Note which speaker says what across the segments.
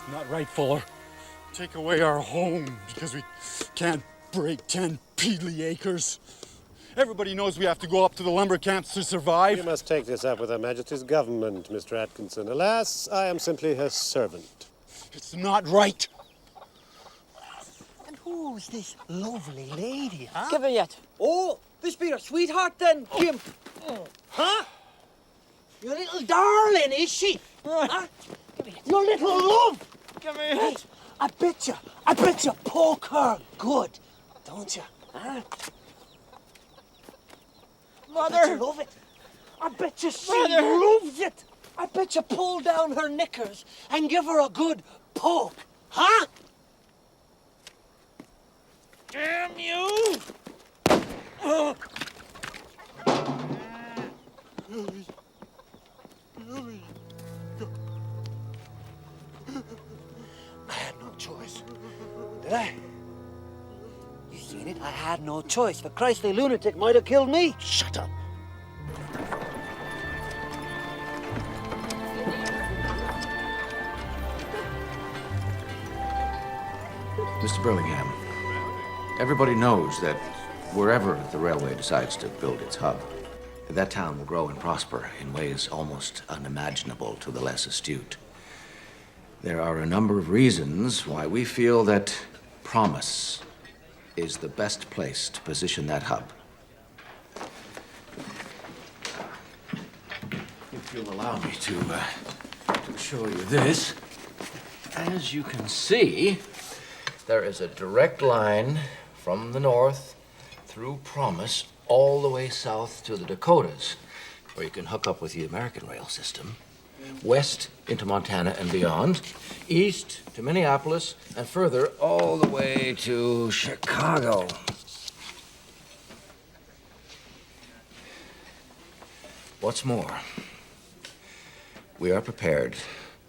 Speaker 1: Not right, Fuller. Take away our home because we can't break 10 peedly acres. Everybody knows we have to go up to the lumber camps to survive.
Speaker 2: You must take this up with Her Majesty's government, Mr. Atkinson. Alas, I am simply her servant.
Speaker 1: It's not right.
Speaker 3: And who's this lovely lady, huh?
Speaker 4: Give her yet.
Speaker 3: Oh, this be your sweetheart then, Jim. Huh? Your little darling, is she? Huh? Your little love.
Speaker 4: Give me
Speaker 3: Hey, I bet you poke her good, don't you? Huh? I bet you love it. I bet you she loves it. I bet you pull down her knickers and give her a good poke, huh? Damn you! I had no choice. Did I? You seen it? I had no choice. The Christly lunatic might have killed me. Shut up.
Speaker 5: Mr. Burlingham, everybody knows that wherever the railway decides to build its hub, that town will grow and prosper in ways almost unimaginable to the less astute. There are a number of reasons why we feel that Promise is the best place to position that hub. If you'll allow me to show you this. As you can see, there is a direct line from the north through Promise all the way south to the Dakotas, where you can hook up with the American rail system, west into Montana and beyond, east to Minneapolis, and further all the way to Chicago. What's more, we are prepared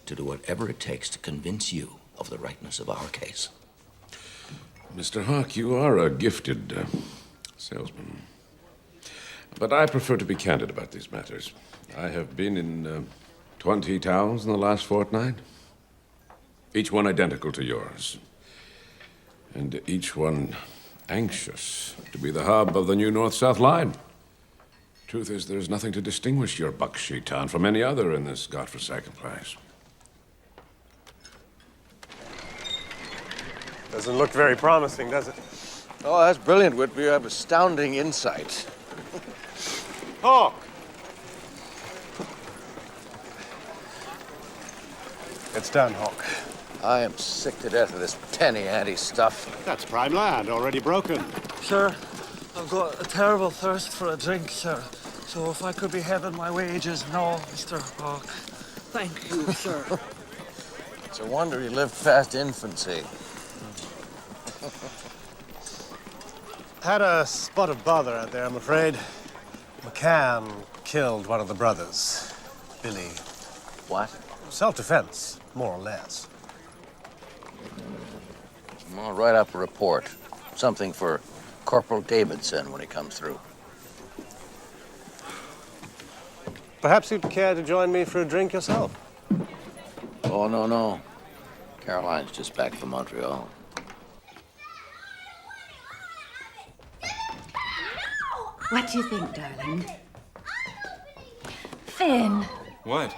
Speaker 5: to do whatever it takes to convince you of the rightness of our case.
Speaker 6: Mr. Hawk, you are a gifted salesman. But I prefer to be candid about these matters. I have been in 20 towns in the last fortnight, each one identical to yours, and each one anxious to be the hub of the new North-South line. Truth is, there's nothing to distinguish your Buckshea town from any other in this godforsaken place.
Speaker 2: Doesn't look very promising, does it?
Speaker 5: Oh, that's brilliant, Whitby. You have astounding insight.
Speaker 2: Hawk! It's done, Hawk.
Speaker 5: I am sick to death of this penny-ante stuff.
Speaker 2: That's prime land, already broken.
Speaker 3: Sir, I've got a terrible thirst for a drink, sir. So if I could be having my wages now, Mr. Hawk. Thank you, sir.
Speaker 5: It's a wonder he lived past infancy.
Speaker 2: Had a spot of bother out there, I'm afraid. McCann killed one of the brothers. Billy.
Speaker 5: What?
Speaker 2: Self-defense, more or less.
Speaker 5: I'll write up a report. Something for Corporal Davidson when he comes through.
Speaker 2: Perhaps you'd care to join me for a drink yourself?
Speaker 5: Oh, no. Caroline's just back from Montreal.
Speaker 4: What do you think, darling? Finn.
Speaker 7: What?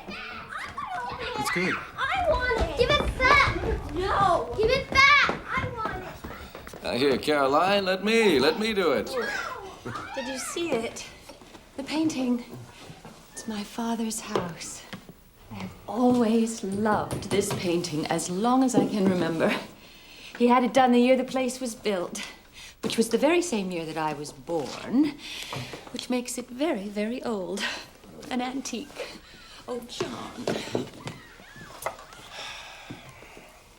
Speaker 7: It's good.
Speaker 8: I want it! Give it back! No! Give it back! I want it!
Speaker 7: Here, Caroline, let me do it.
Speaker 4: Did you see it? The painting. It's my father's house. I've always loved this painting as long as I can remember. He had it done the year the place was built, which was the very same year that I was born, which makes it very, very old. An antique. Oh, John.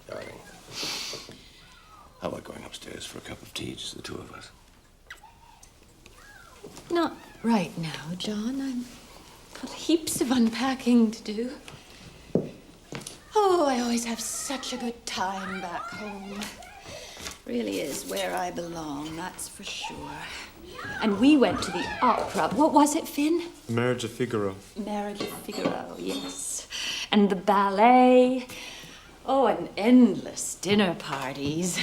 Speaker 5: Darling, how about going upstairs for a cup of tea, just the two of us?
Speaker 4: Not right now, John. I've got heaps of unpacking to do. Oh, I always have such a good time back home. Really is where I belong, that's for sure. And we went to the opera. What was it, Finn?
Speaker 7: Marriage of Figaro.
Speaker 4: Marriage of Figaro, yes. And the ballet. Oh, and endless dinner parties.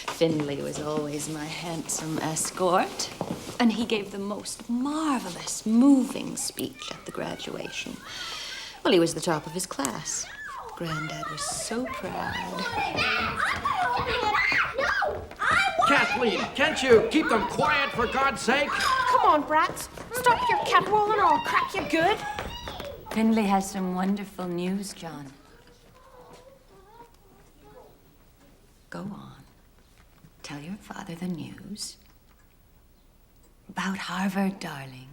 Speaker 4: Finley was always my handsome escort. And he gave the most marvelous, moving speech at the graduation. Well, he was the top of his class. Granddad was so proud.
Speaker 5: Kathleen, can't you keep them quiet, for God's sake?
Speaker 8: Come on, brats. Stop your catwalling or I'll crack you good.
Speaker 4: Finley has some wonderful news, John. Go on. Tell your father the news. About Harvard, darling.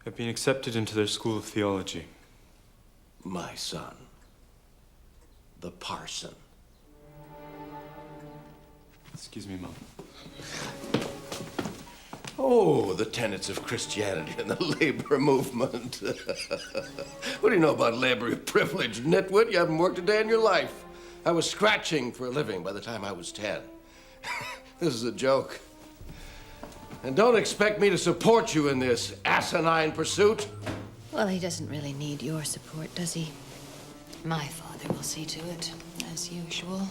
Speaker 7: I've been accepted into their school of theology.
Speaker 5: My son, the parson.
Speaker 7: Excuse me, Mom.
Speaker 9: Oh, the tenets of Christianity and the labor movement. What do you know about labor privilege, nitwit? You haven't worked a day in your life. I was scratching for a living by the time I was 10. This is a joke. And don't expect me to support you in this asinine pursuit.
Speaker 4: Well, he doesn't really need your support, does he? My father will see to it, as usual.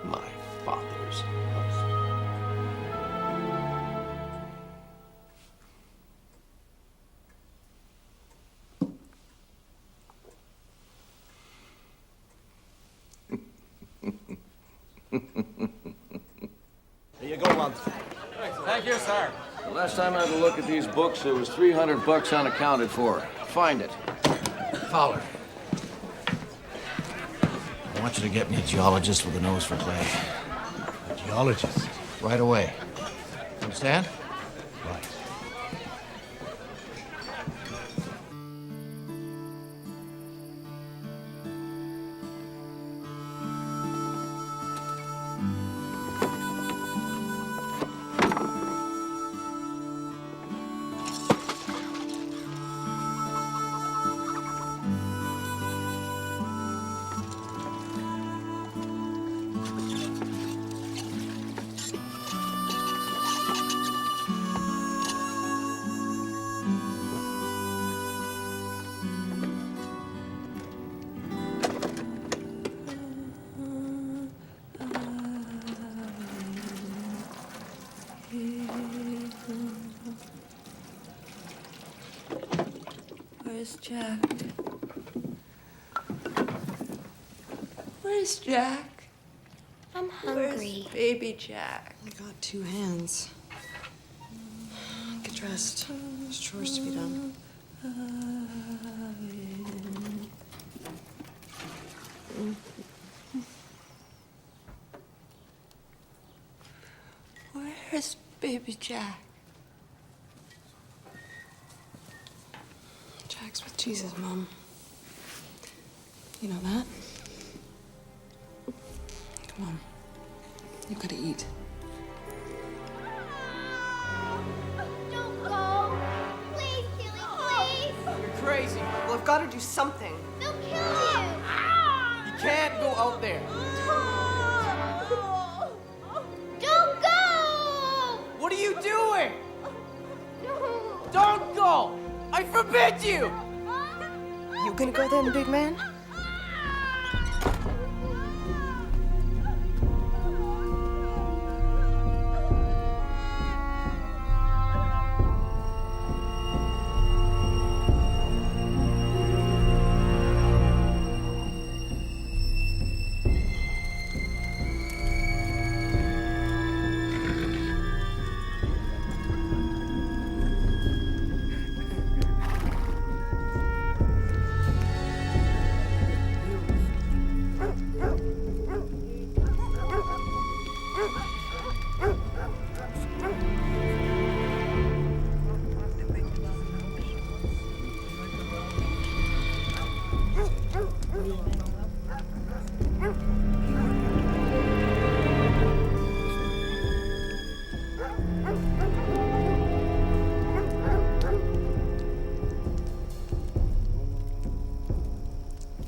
Speaker 9: My father's house.
Speaker 3: Here you go, lad.
Speaker 7: Thank you, sir.
Speaker 5: The last time I had a look at these books, there was $300 unaccounted for. Find it. Fowler. I want you to get me a geologist with a nose for clay.
Speaker 2: A geologist?
Speaker 5: Right away. Understand?
Speaker 2: Right.
Speaker 4: Where's Jack? Where's Jack?
Speaker 8: I'm hungry.
Speaker 4: Where's baby Jack?
Speaker 10: I got two hands. Get dressed. There's chores to be done.
Speaker 4: Where's baby Jack?
Speaker 10: Jack's with Jesus, Mom. You know that? Come on. You gotta eat.
Speaker 8: Don't go. Please, Keely, please.
Speaker 3: You're crazy.
Speaker 10: Well, I've got to do something.
Speaker 8: They'll kill you.
Speaker 3: You can't go out there.
Speaker 8: Don't go.
Speaker 3: What are you doing?
Speaker 8: No.
Speaker 3: Don't go. I forbid you.
Speaker 10: You gonna go then, big man?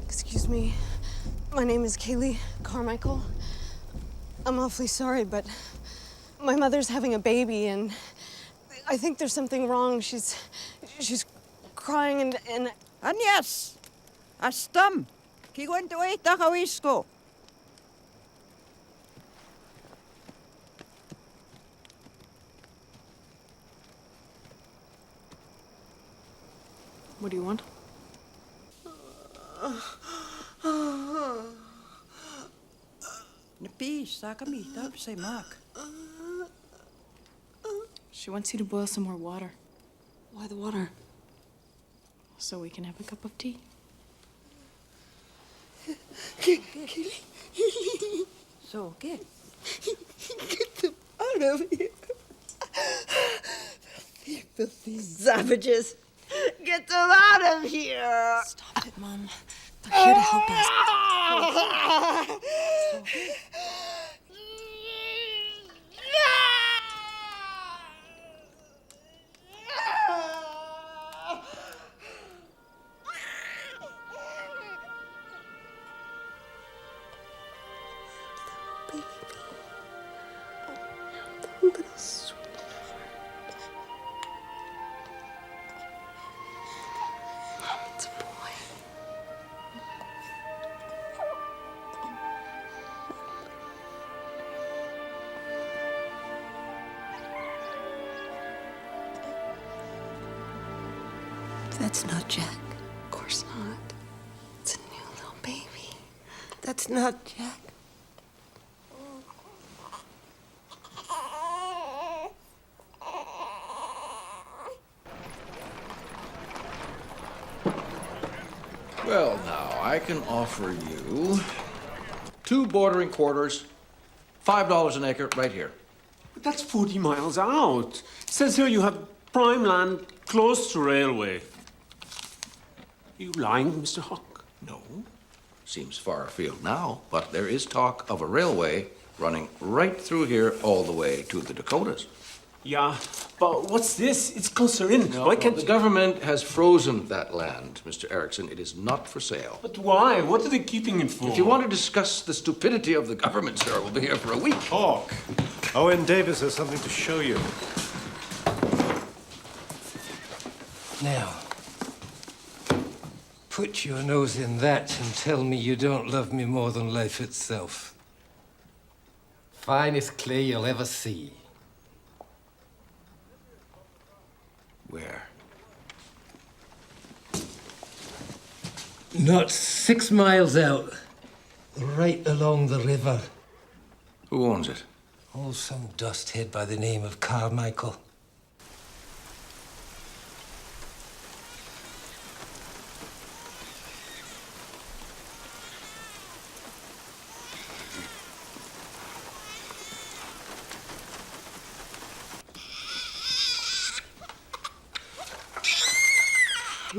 Speaker 10: Excuse me. My name is Kaylee Carmichael. I'm awfully sorry, but my mother's having a baby, and I think there's something wrong. She's crying, and
Speaker 11: Agnes, astam, kikwento takawisko.
Speaker 10: what do you want?
Speaker 11: Napi, sa kami, tab say Mark.
Speaker 10: She wants you to boil some more water. Why the water? So we can have a cup of tea.
Speaker 11: So, get.
Speaker 12: Get them out of here. Filthy, filthy savages. Get them out of here.
Speaker 10: Stop it, Mom. They're here to help us.
Speaker 12: Little sweetheart.
Speaker 10: Mom, it's a boy.
Speaker 12: That's not Jack.
Speaker 10: Of course not. It's a new little baby.
Speaker 12: That's not Jack.
Speaker 5: Well, now, I can offer you 2 bordering quarters, $5 an acre, right here.
Speaker 13: But that's 40 miles out. It says here you have prime land close to railway. Are you lying, Mr. Hawk?
Speaker 5: No. Seems far afield now, but there is talk of a railway running right through here all the way to the Dakotas.
Speaker 13: Yeah, but what's this? It's closer in.
Speaker 5: No,
Speaker 13: Why can't
Speaker 5: the government has frozen that land, Mr. Erickson. It is not for sale.
Speaker 13: But why? What are they keeping it for?
Speaker 5: If you want to discuss the stupidity of the government, sir, we'll be here for a week.
Speaker 2: Hawk, Owen Davis has something to show you.
Speaker 14: Now, put your nose in that and tell me you don't love me more than life itself. Finest clay you'll ever see.
Speaker 5: Where?
Speaker 14: Not 6 miles out. Right along the river.
Speaker 5: Who owns it?
Speaker 14: Oh, some dusthead by the name of Carmichael.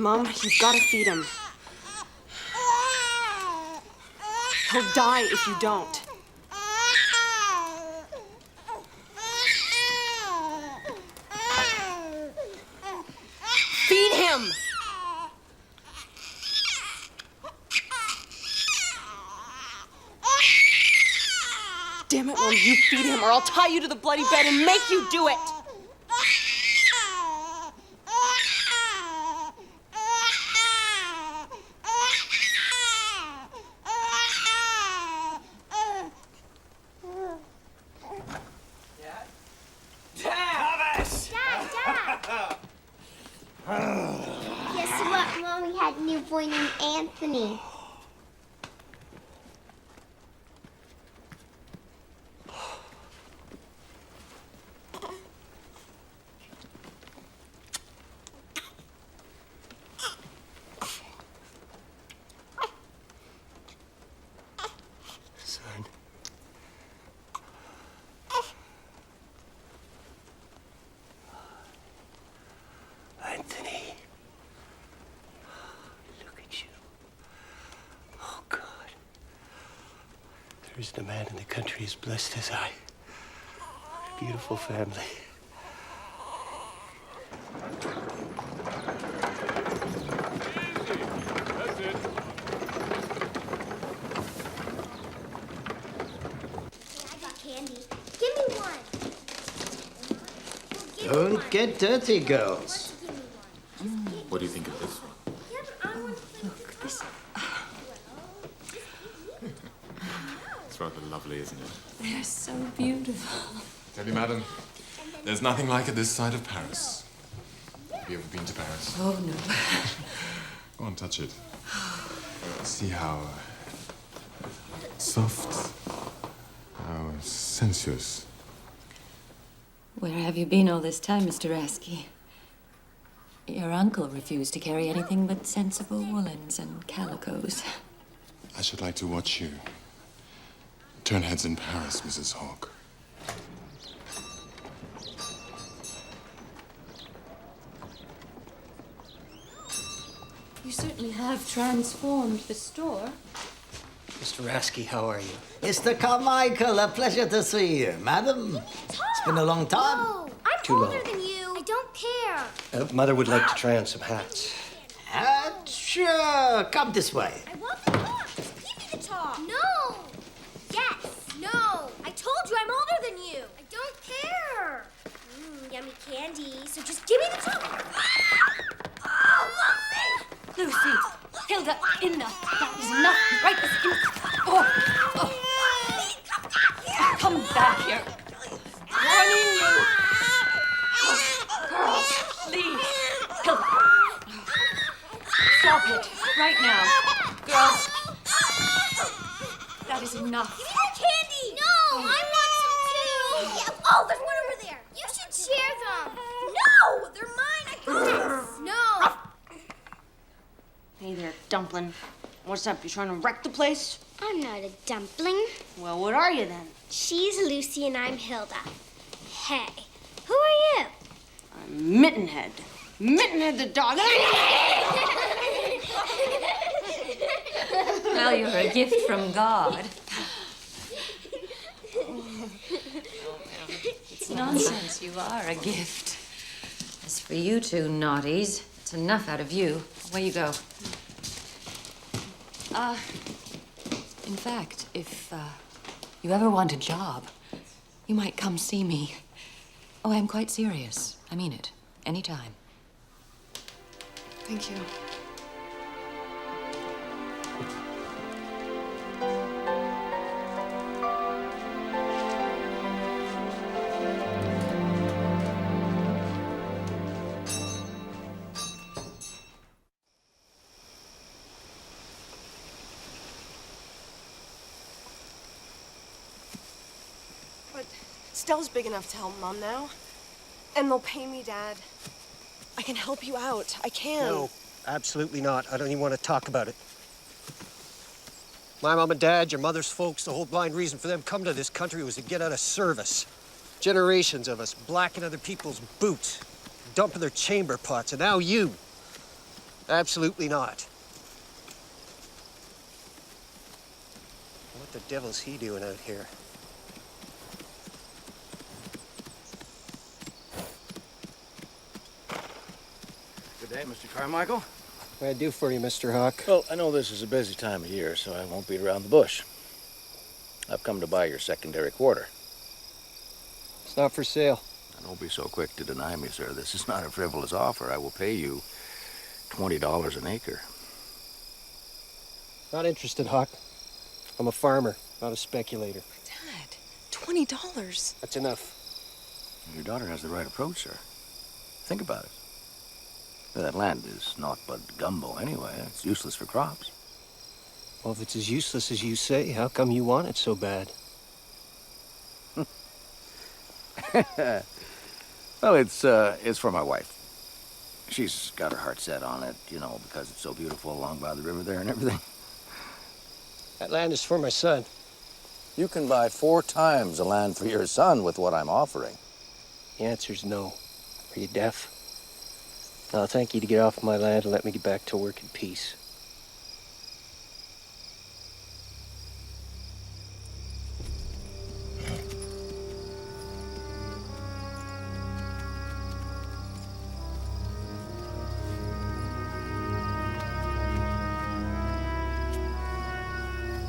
Speaker 10: Mom, you've got to feed him. He'll die if you don't. Feed him! Damn it, Mom, you feed him or I'll tie you to the bloody bed and make you do it!
Speaker 8: Guess what? Mommy had a new boy named Anthony.
Speaker 9: Son. Anthony. Look at you. Oh, God. There isn't a man in the country as blessed as I. What a beautiful family.
Speaker 8: I got candy. Give me one.
Speaker 15: Don't get dirty, girls.
Speaker 16: What do you think of this one?
Speaker 4: Look, this.
Speaker 16: It's rather lovely, isn't it?
Speaker 4: They're so beautiful.
Speaker 16: Tell you, madam, there's nothing like it this side of Paris. Have you ever been to Paris?
Speaker 4: Oh, no.
Speaker 16: Go on, touch it. See how soft, how sensuous.
Speaker 4: Where have you been all this time, Mr. Rasky? Your uncle refused to carry anything but sensible woolens and calicos.
Speaker 16: I should like to watch you turn heads in Paris, Mrs. Hawke.
Speaker 4: You certainly have transformed the store.
Speaker 15: Mr. Rasky, how are you? Mr. Carmichael, a pleasure to see you. Madam, it's been a long time.
Speaker 8: No, I'm
Speaker 15: Too
Speaker 8: older
Speaker 15: long.
Speaker 8: than you. I don't care.
Speaker 2: Mother would like to try on some hats.
Speaker 15: Sure, come this way.
Speaker 8: I want the top. Just give me the top. No. Yes. No. I told you I'm older than you. I don't care. Yummy candy. So just give me the top.
Speaker 4: Lucy, Hilda, enough. That is enough. Right this instant. Oh. Come back here. Warning you. Girls, please. Hilda. Stop it. Right now. Girls. That is enough.
Speaker 8: Give me that candy. No, I want some too. Yeah. Oh, there's one over there. You should share them. No, they're mine. I got this. No.
Speaker 17: Hey there, Dumpling. What's up? You trying to wreck the place?
Speaker 8: I'm not a dumpling.
Speaker 17: Well, what are you then?
Speaker 8: She's Lucy and I'm Hilda. Hey, who are you?
Speaker 17: I'm Mittenhead. Mittenhead the dog.
Speaker 4: Well, you're a gift from God. It's nonsense. You are a gift. As for you two naughties, it's enough out of you. Away you go. In fact, if you ever want a job, you might come see me. Oh, I'm quite serious. I mean it. Anytime.
Speaker 10: Thank you. But Stella's big enough to help Mom now. And they'll pay me, Dad. I can help you out. I can.
Speaker 2: No, absolutely not. I don't even want to talk about it. My mom and dad, your mother's folks, the whole blind reason for them coming to this country was to get out of service. Generations of us blacking other people's boots, dumping their chamber pots, and now you. Absolutely not. What the devil's he doing out here?
Speaker 5: Good day, Mr. Carmichael.
Speaker 15: What can I do for you, Mr. Hawk?
Speaker 5: Well, I know this is a busy time of year, so I won't beat around the bush. I've come to buy your secondary quarter.
Speaker 15: It's not for sale.
Speaker 5: Now, don't be so quick to deny me, sir. This is not a frivolous offer. I will pay you $20 an acre.
Speaker 15: Not interested, Hawk. I'm a farmer, not a speculator.
Speaker 10: Dad, $20.
Speaker 15: That's enough.
Speaker 5: Your daughter has the right approach, sir. Think about it. That land is naught but gumbo anyway. It's useless for crops.
Speaker 15: Well, if it's as useless as you say, how come you want it so bad?
Speaker 5: Well, it's for my wife. She's got her heart set on it, you know, because it's so beautiful along by the river there and everything.
Speaker 15: That land is for my son.
Speaker 5: You can buy 4 times the land for your son with what I'm offering.
Speaker 15: The answer's no. Are you deaf? I'll thank you to get off my land and let me get back to work in peace.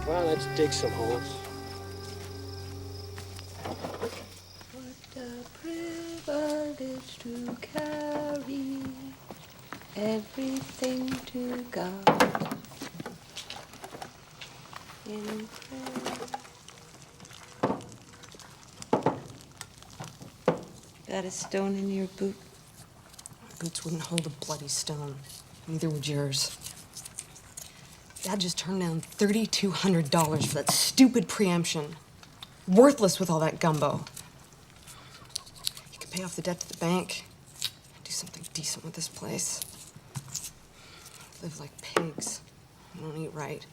Speaker 15: Well, let's dig some holes.
Speaker 4: What a privilege to carry everything to God in prayer. Got a stone in your boot?
Speaker 10: My boots wouldn't hold a bloody stone. Neither would yours. Dad just turned down $3,200 for that stupid preemption. Worthless with all that gumbo. You could pay off the debt to the bank. Do something decent with this place. Live like pigs. We don't eat right.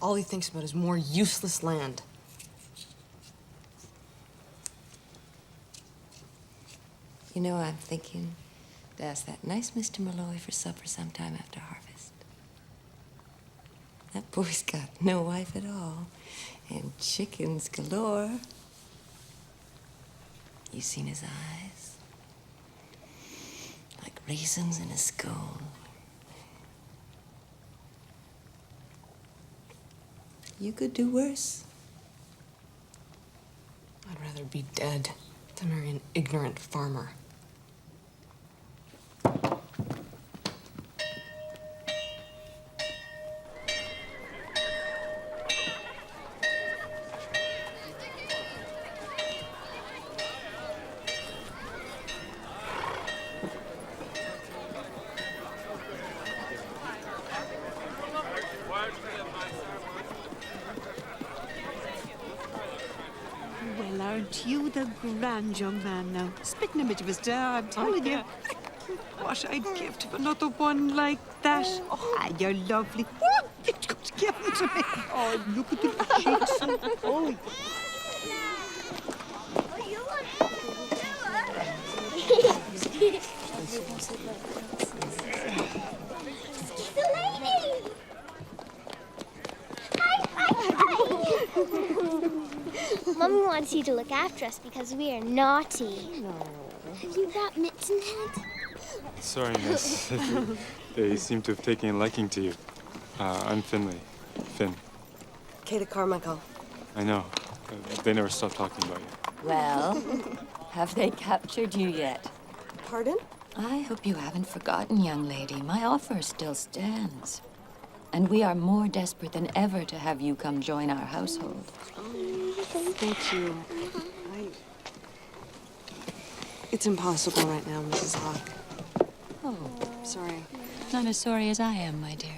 Speaker 10: All he thinks about is more useless land.
Speaker 4: You know, I'm thinking to ask that nice Mr. Malloy for supper sometime after harvest. That boy's got no wife at all, and chickens galore. You seen his eyes? Like raisins in a scone. You could do worse.
Speaker 10: I'd rather be dead than marry an ignorant farmer.
Speaker 11: Well, aren't you the grand young man now? Spitting image of his dad, I'm telling you. What I'd give to have another one like that. Ah, you're lovely. Oh, you just give them to me. Oh, look at the cheeks. Oh.
Speaker 8: Mommy wants you to look after us because we are naughty. No. Have you got mitts and head?
Speaker 7: Sorry, miss. They seem to have taken a liking to you. I'm Finley. Finn.
Speaker 10: Kata Carmichael.
Speaker 7: I know. They never stop talking about you.
Speaker 4: Well, have they captured you yet?
Speaker 10: Pardon?
Speaker 4: I hope you haven't forgotten, young lady. My offer still stands. And we are more desperate than ever to have you come join our household.
Speaker 10: Thank you. It's impossible right now, Mrs. Hawk.
Speaker 4: Oh,
Speaker 10: Sorry.
Speaker 4: not as sorry as I am, my dear.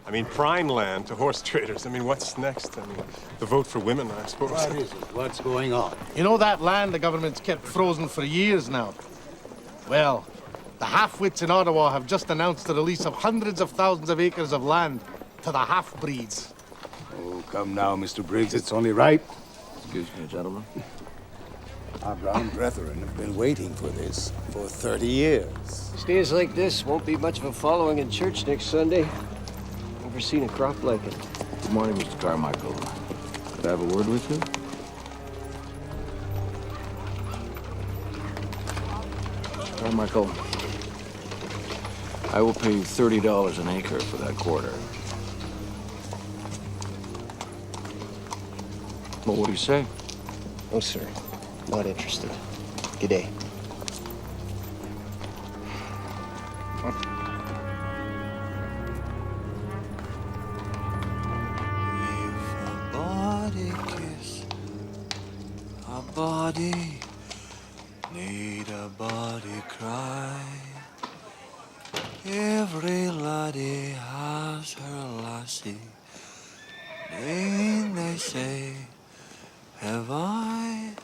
Speaker 16: I mean, prime land to horse traders. I mean, what's next? I mean, the vote for women, I suppose.
Speaker 18: What is it? What's going on?
Speaker 19: You know that land the government's kept frozen for years now? Well, the half-wits in Ottawa have just announced the release of hundreds of thousands of acres of land to the half-breeds.
Speaker 18: Oh, come now, Mr. Briggs. It's only right.
Speaker 5: Excuse me, gentlemen.
Speaker 18: Our brown brethren have been waiting for this for 30 years.
Speaker 20: Stays like this won't be much of a following in church next Sunday. Never seen a crop like it.
Speaker 5: Good morning, Mr. Carmichael. Could I have a word with you? Carmichael, I will pay you $30 an acre for that quarter. Well, what do you say?
Speaker 20: No, sir. Not interested. Good day.
Speaker 21: Body kiss a body, need a body cry. Every laddie has her lassie, and they say, have I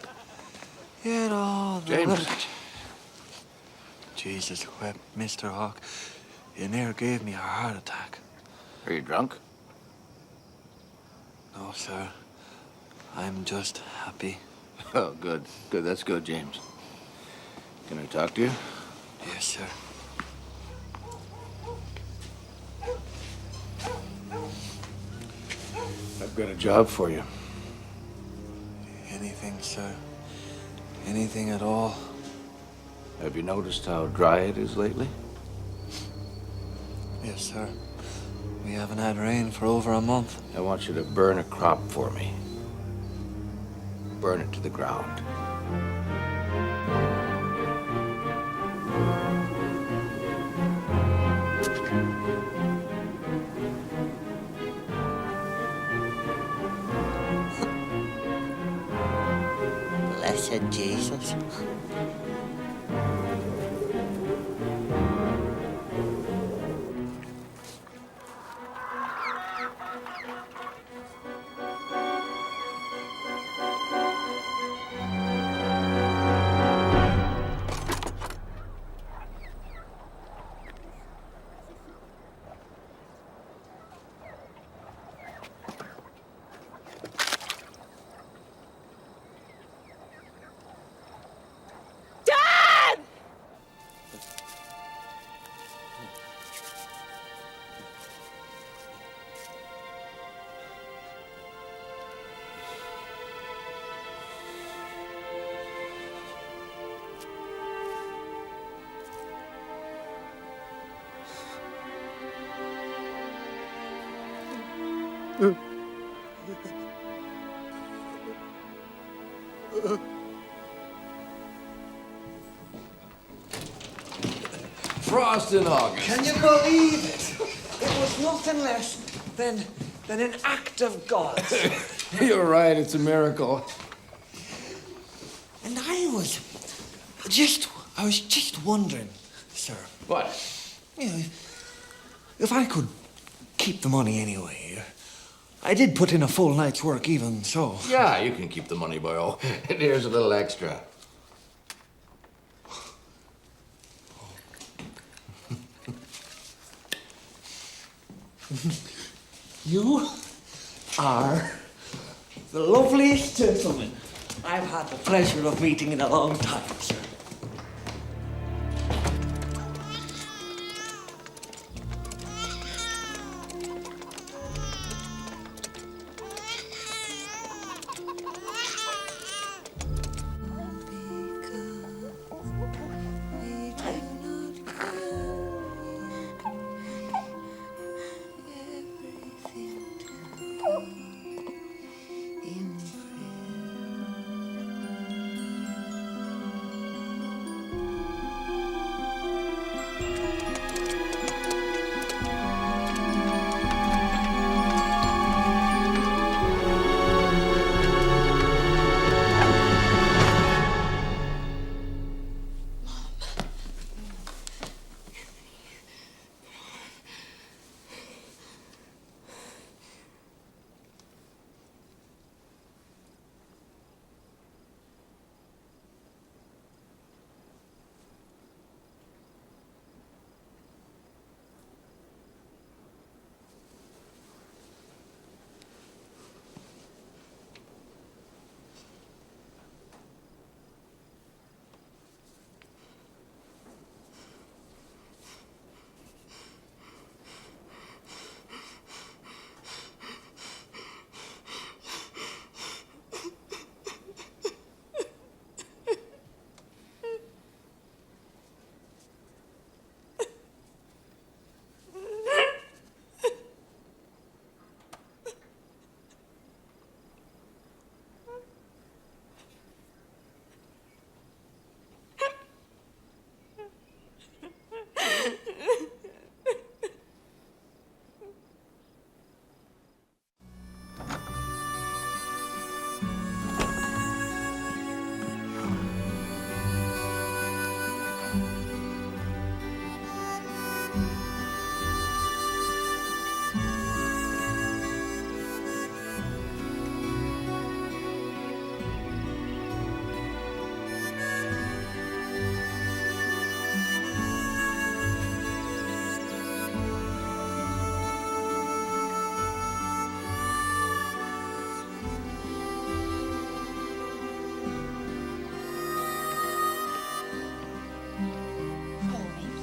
Speaker 21: yet all the
Speaker 5: James.
Speaker 21: Jesus wept, Mr. Hawk. You near gave me a heart attack.
Speaker 5: Are you drunk?
Speaker 21: No, sir. I'm just happy.
Speaker 5: Oh, good. Good. That's good, James. Can I talk to you?
Speaker 21: Yes, sir.
Speaker 5: I've got a job for you.
Speaker 21: Anything, sir. Anything at all.
Speaker 5: Have you noticed how dry it is lately?
Speaker 21: Yes, sir. We haven't had rain for over a month.
Speaker 5: I want you to burn a crop for me. Burn it to the ground.
Speaker 12: Blessed Jesus.
Speaker 5: Frost in August.
Speaker 3: Can you believe it? It was nothing less than an act of God.
Speaker 5: You're right, it's a miracle.
Speaker 3: And I was just wondering, sir.
Speaker 5: What?
Speaker 3: You know, if I could keep the money anyway. I did put in a full night's work even so.
Speaker 5: Yeah, you can keep the money, boyo. And here's a little extra.
Speaker 3: You are the loveliest gentleman I've had the pleasure of meeting in a long time, sir.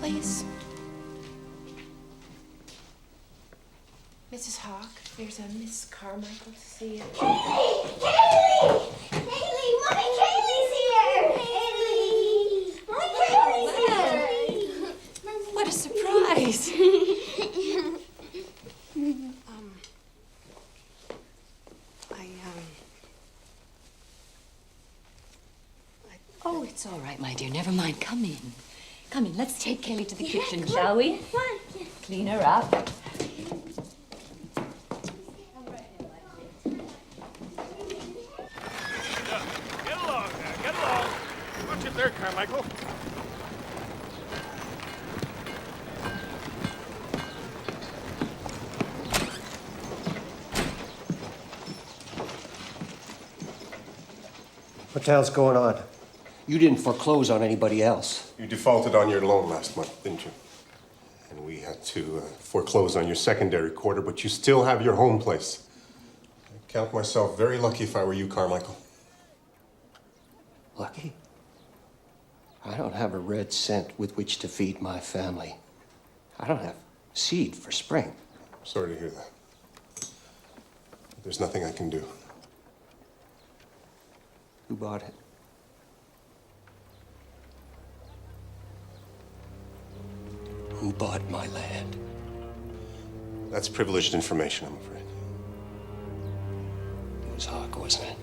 Speaker 4: please? Mrs. Hawke, there's a Miss Carmichael to see you.
Speaker 8: Kaylee! Kaylee! Kaylee! Mommy Kaylee's here! Kaylee! Mommy Kaylee's here!
Speaker 4: What a surprise! Oh, it's all right, my dear. Never mind. Come in. Come in. Let's take Kaylee to the kitchen, shall we? Clean her up.
Speaker 16: Get along there, get along. Watch it there, Carmichael.
Speaker 20: What the hell's going on? You didn't foreclose on anybody else.
Speaker 16: You defaulted on your loan last month, didn't you? And we had to foreclose on your secondary quarter, but you still have your home place. I count myself very lucky if I were you, Carmichael.
Speaker 20: Lucky? I don't have a red cent with which to feed my family. I don't have seed for spring.
Speaker 16: Sorry to hear that. There's nothing I can do.
Speaker 20: Who bought it? Who bought my land?
Speaker 16: That's privileged information, I'm afraid.
Speaker 20: It was Hawke, wasn't it?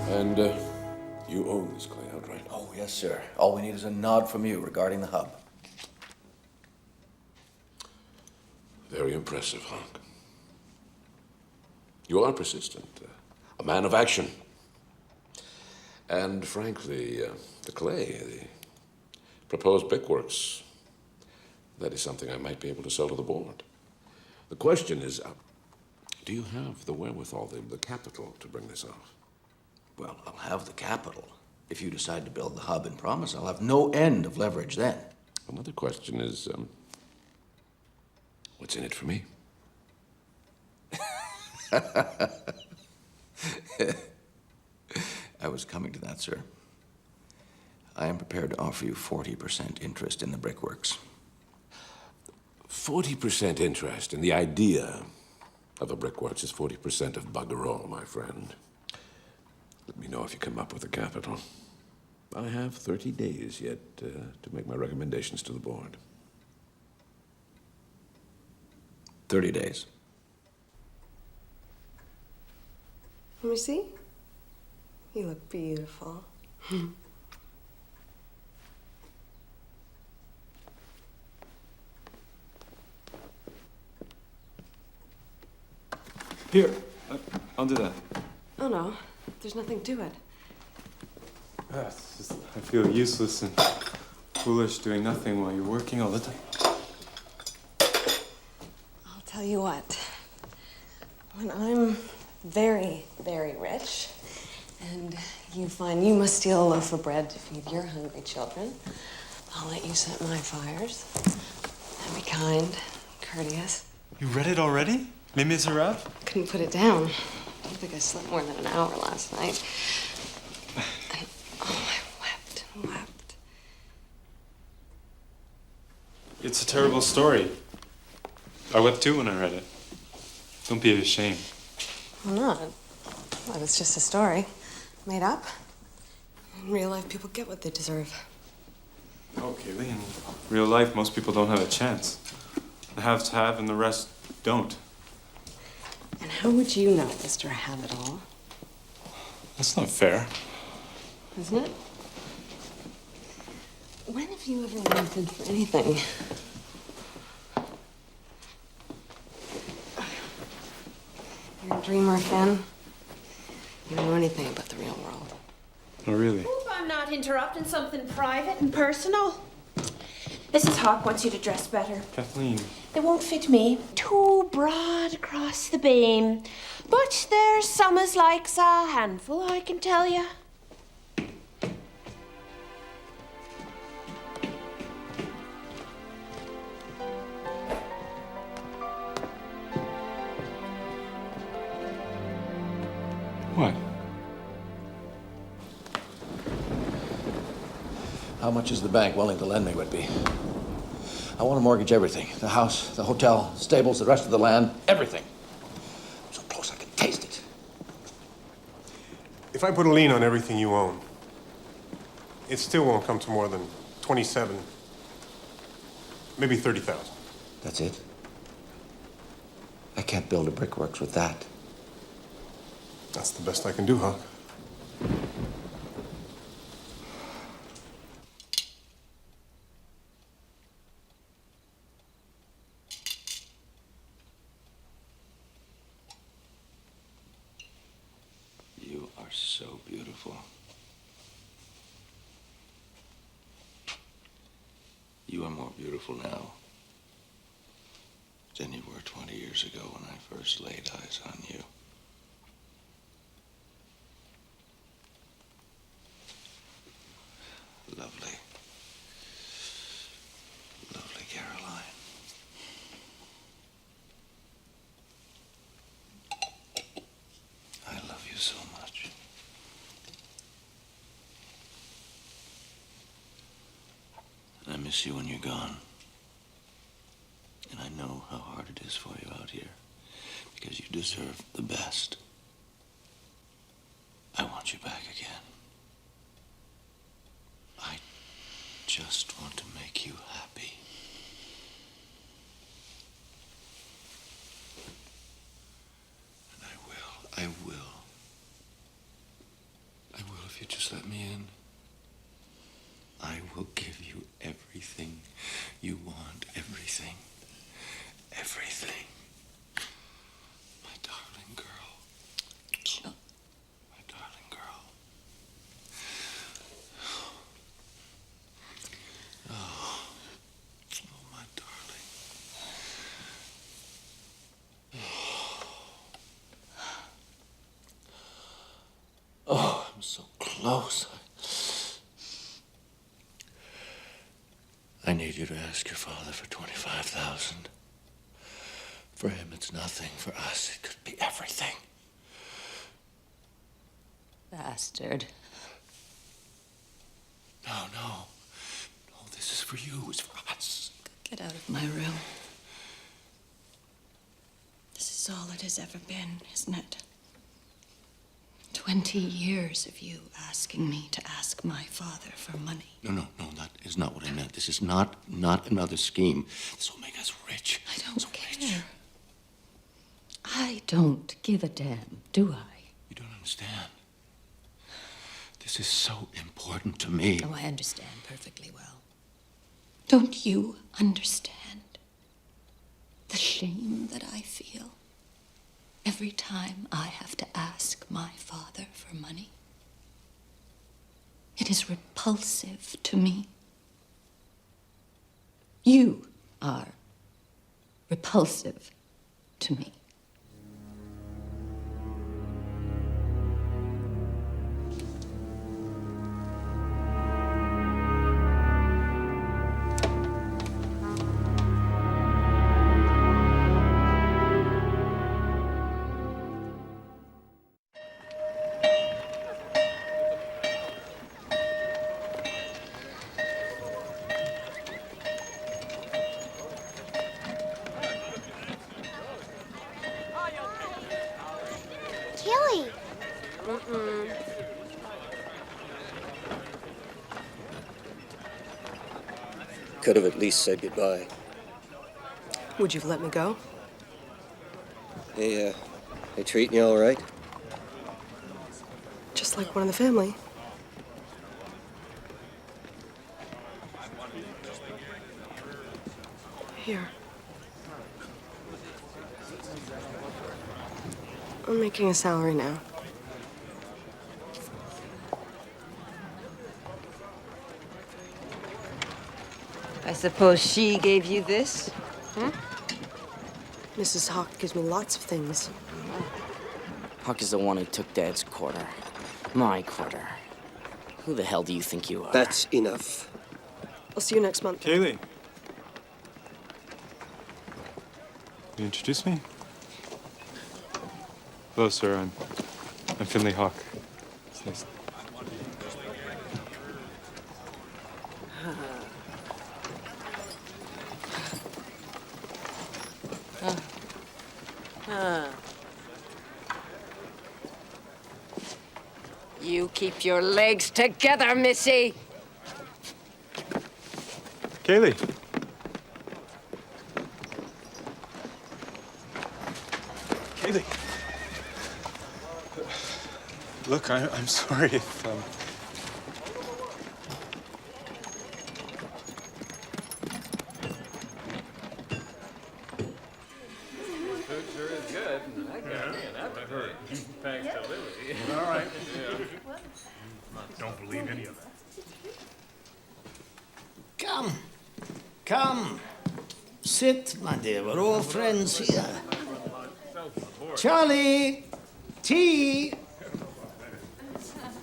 Speaker 6: And you own this clay outright?
Speaker 5: Oh, yes, sir. All we need is a nod from you regarding the hub.
Speaker 6: Very impressive, Hawke. You are persistent, a man of action. And frankly, the clay, the proposed brickworks, that is something I might be able to sell to the board. The question is, do you have the wherewithal, the capital to bring this off?
Speaker 5: Well, I'll have the capital. If you decide to build the hub and promise, I'll have no end of leverage then.
Speaker 6: Another question is, what's in it for me?
Speaker 5: I was coming to that, sir. I am prepared to offer you 40% interest in the brickworks.
Speaker 6: 40% interest in the idea of a brickworks is 40% of bugger all, my friend. Let me know if you come up with the capital. I have 30 days yet to make my recommendations to the board.
Speaker 5: 30 days.
Speaker 10: Let me see. You look beautiful.
Speaker 7: Here, I'll do that.
Speaker 10: Oh no, there's nothing to it.
Speaker 7: It's just, I feel useless and foolish doing nothing while you're working all the time.
Speaker 10: I'll tell you what. When I'm very, very rich, and you find you must steal a loaf of bread to feed your hungry children, I'll let you set my fires. And be kind, courteous.
Speaker 7: You read it already? Les Miserables?
Speaker 10: Couldn't put it down. I don't think I slept more than an hour last night. And oh, I wept and wept.
Speaker 7: It's a terrible story. I wept too when I read it. Don't be ashamed.
Speaker 10: Well, not. Well, it's just a story. Made up. In real life, people get what they deserve.
Speaker 7: Oh, Kaylee, in real life, most people don't have a chance. The haves have and the rest don't.
Speaker 10: And how would you know, Mr. Have-It-All?
Speaker 7: That's not fair.
Speaker 10: Isn't it? When have you ever wanted for anything? You're a dreamer, Finn. You don't know anything about the real world.
Speaker 7: Oh, really?
Speaker 1: Hope I'm not interrupting something private and personal. Mrs. Hawke wants you to dress better.
Speaker 7: Kathleen.
Speaker 1: They won't fit me. Too broad across the beam. But there's some as likes a handful, I can tell you.
Speaker 9: how much is the bank willing to lend me, Whitby? I want to mortgage everything. The house, the hotel, stables, the rest of the land, everything. So close I can taste it.
Speaker 16: If I put a lien on everything you own, it still won't come to more than 27, maybe 30,000.
Speaker 9: That's it? I can't build a brickworks with that.
Speaker 16: That's the best I can do, Huck.
Speaker 9: You are so beautiful. You are more beautiful now than you were 20 years ago when I first laid eyes on you. Lovely. Lovely Caroline. I love you so much. And I miss you when you're gone. And I know how hard it is for you out here, because you deserve the best. I want you back again. I just want to make you happy. And I will. I will. I will if you just let me in. I will give you everything you want, everything. Everything. My darling girl. My darling girl. Oh, my darling. Oh, I'm so close. I need you to ask your father for 25,000. For him, it's nothing. For us, it could be everything.
Speaker 4: Bastard.
Speaker 9: No, no. No, this is for you. It's for us.
Speaker 4: Get out of my room. This is all it has ever been, isn't it? 20 years of you asking me to ask my father for money.
Speaker 9: No, that is not what I meant. This is not another scheme. This will make us rich.
Speaker 4: I don't care. I don't give a damn, do I?
Speaker 9: You don't understand. This is so important to me.
Speaker 4: Oh, I understand perfectly well. Don't you understand the shame that I feel every time I have to ask my father for money? It is repulsive to me. You are repulsive to me.
Speaker 8: Kelly.
Speaker 20: Could have at least said goodbye.
Speaker 10: Would you have let me go?
Speaker 20: They treating you all right?
Speaker 10: Just like one of the family. Here. I'm making a salary now.
Speaker 12: I suppose she gave you this?
Speaker 10: Mrs. Hawk gives me lots of things.
Speaker 13: Huck is the one who took Dad's quarter. My quarter. Who the hell do you think you are?
Speaker 20: That's enough.
Speaker 10: I'll see you next month.
Speaker 7: Kaylee. You introduce me? Hello, sir. I'm Finley Hawk. It's nice.
Speaker 14: You keep your legs together, Missy.
Speaker 7: Kaylee. Kaylee. Look, I'm sorry if,
Speaker 5: Food sure is good. That got me an appetite. Thanks to Lily. All right.
Speaker 22: Don't believe any of that.
Speaker 15: Come. Come. Sit, my dear. We're all friends here. Charlie! Tea!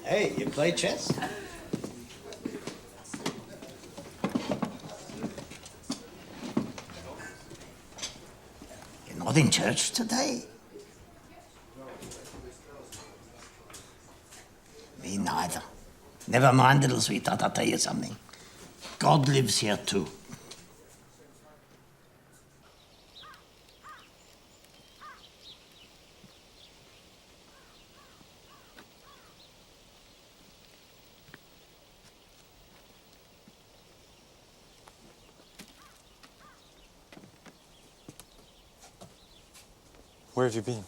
Speaker 15: Hey, you play chess? You're not in church today? Me neither. Never mind, little sweetheart, I'll tell you something. God lives here too.
Speaker 7: where have you been?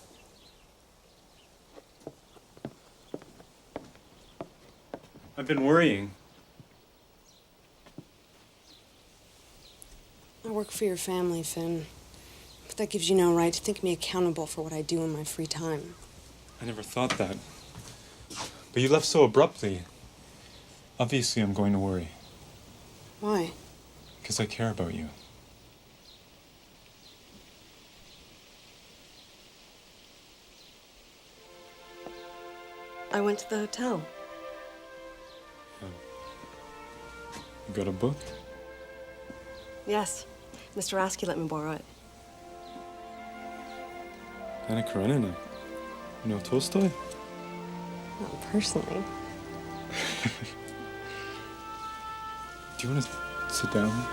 Speaker 7: I've been worrying.
Speaker 10: I work for your family, Finn. But that gives you no right to think me accountable for what I do in my free time.
Speaker 7: I never thought that. But you left so abruptly. Obviously, I'm going to worry.
Speaker 10: Why?
Speaker 7: Because I care about you.
Speaker 10: I went to the hotel.
Speaker 7: You got a book?
Speaker 10: Yes. Mr. Rasky let me borrow it.
Speaker 7: Anna Karenina. You know Tolstoy?
Speaker 10: Not personally.
Speaker 7: Do you want to sit down?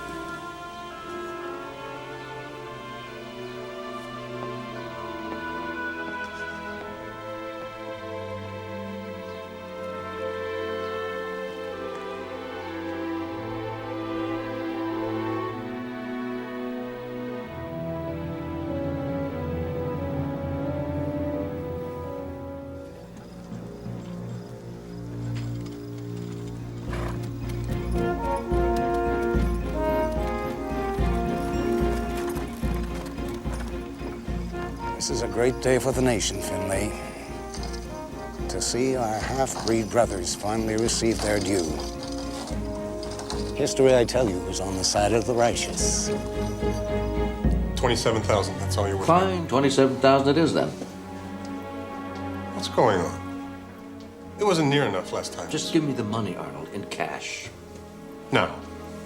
Speaker 15: This is a great day for the nation, Finlay. To see our half-breed brothers finally receive their due. History, I tell you, is on the side of the righteous.
Speaker 16: 27,000, that's all you're worth.
Speaker 5: Fine, 27,000 it is then.
Speaker 16: What's going on? It wasn't near enough last time.
Speaker 5: Just give me the money, Arnold, in cash.
Speaker 16: Now.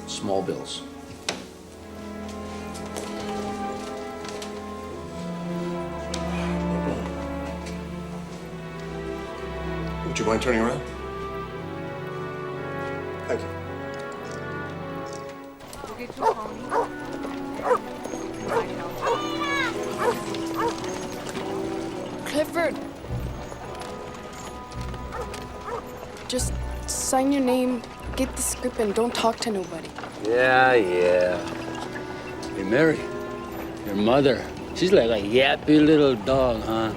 Speaker 5: Small bills.
Speaker 16: Would you mind turning around? Thank you.
Speaker 23: Clifford. Just sign your name, get the script, and don't talk to nobody.
Speaker 24: Yeah. Hey, Mary, your mother, she's like a yappy little dog, huh?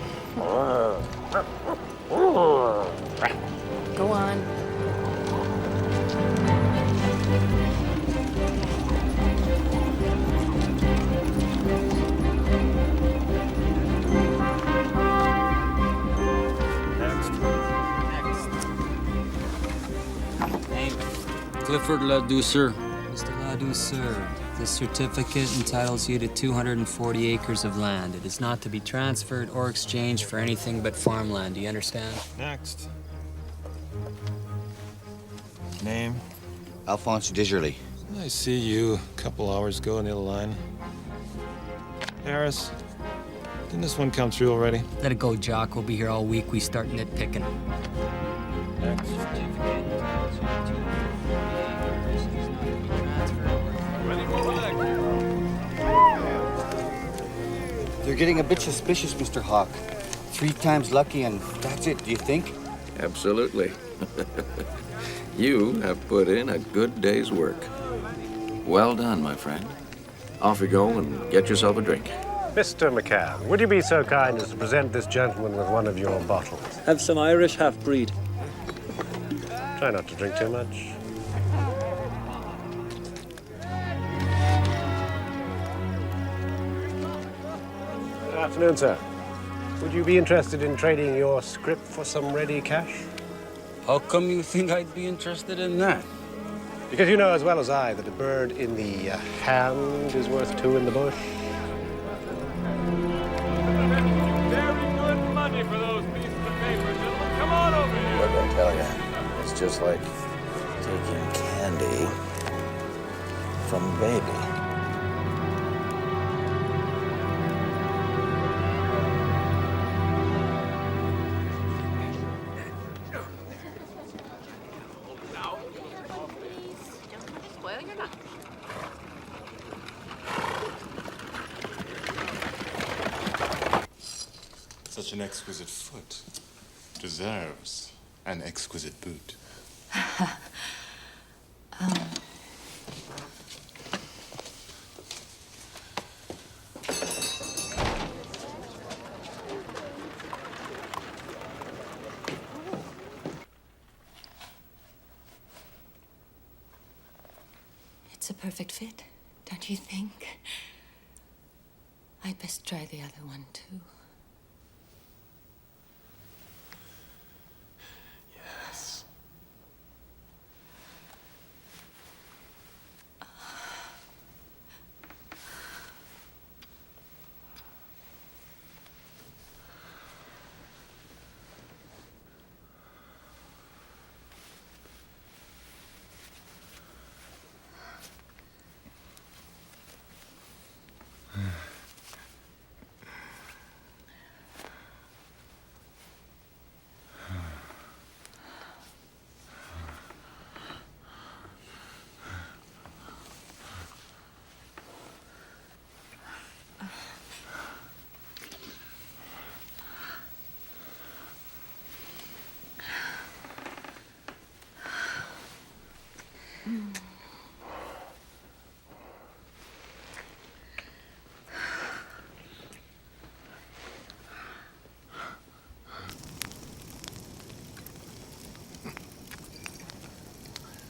Speaker 23: Go on.
Speaker 25: Clifford Ladouceur. Mr. Ladouceur, this certificate entitles you to 240 acres of land. It is not to be transferred or exchanged for anything but farmland. Do you understand?
Speaker 7: Next.
Speaker 26: Name?
Speaker 27: Alphonse Desjardins.
Speaker 26: I see you a couple hours ago near the line. Harris, didn't this one come through already?
Speaker 25: Let it go, Jock. We'll be here all week. We start nitpicking.
Speaker 26: Next.
Speaker 27: You're getting a bit suspicious, Mr. Hawk. 3 times lucky and that's it, do you think?
Speaker 5: Absolutely. You have put in a good day's work. Well done, my friend. Off you go and get yourself a drink.
Speaker 2: Mr. McCann, would you be so kind as to present this gentleman with one of your bottles?
Speaker 11: Have some Irish half-breed.
Speaker 2: Try not to drink too much. Good afternoon, sir. Would you be interested in trading your script for some ready cash?
Speaker 24: How come you think I'd be interested in that?
Speaker 2: Because you know as well as I that a bird in the hand is worth 2 in the bush.
Speaker 7: Very good money for those pieces of paper, gentlemen. Come on over here.
Speaker 5: What did I tell you? It's just like taking candy from a baby.
Speaker 17: Such an exquisite foot deserves an exquisite boot.
Speaker 4: It's a perfect fit, don't you think? I'd best try the other one, too.
Speaker 17: Yes.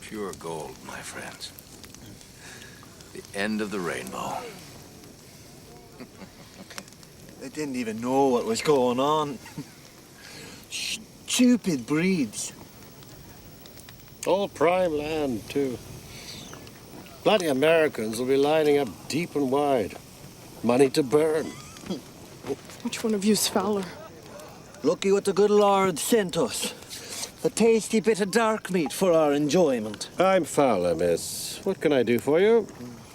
Speaker 5: Pure gold, my friends. The end of the rainbow.
Speaker 18: They didn't even know what was going on. Stupid breeds.
Speaker 2: All prime land, too. Bloody Americans will be lining up deep and wide. Money to burn.
Speaker 23: Which one of you's Fowler?
Speaker 18: Lucky what the good Lord sent us. A tasty bit of dark meat for our enjoyment.
Speaker 2: I'm Fowler, miss. What can I do for you?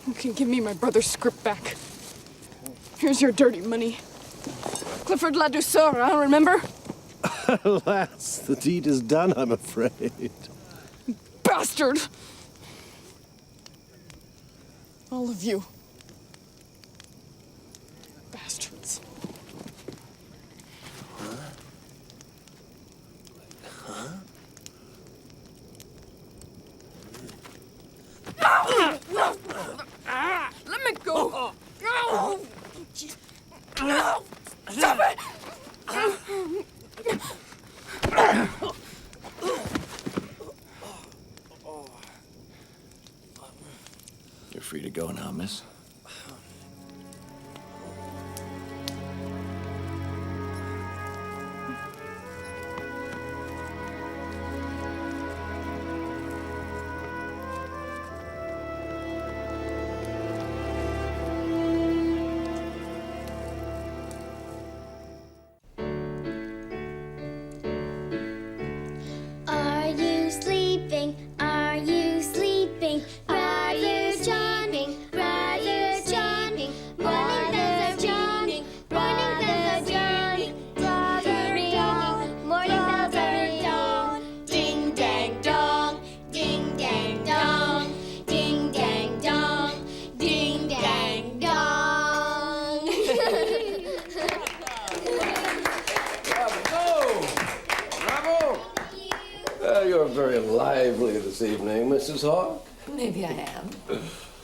Speaker 23: You can give me my brother's script back. Here's your dirty money. Clifford Ladouceur, I don't remember?
Speaker 2: Alas, the deed is done, I'm afraid.
Speaker 23: Bastard! All of you. Bastards. Let me go! No! Stop it!
Speaker 5: You're free to go now, miss.
Speaker 8: Are you sleeping? Are you sleeping? Are you sleeping? Are you
Speaker 20: very lively this evening, Mrs. Hawk.
Speaker 4: Maybe I am.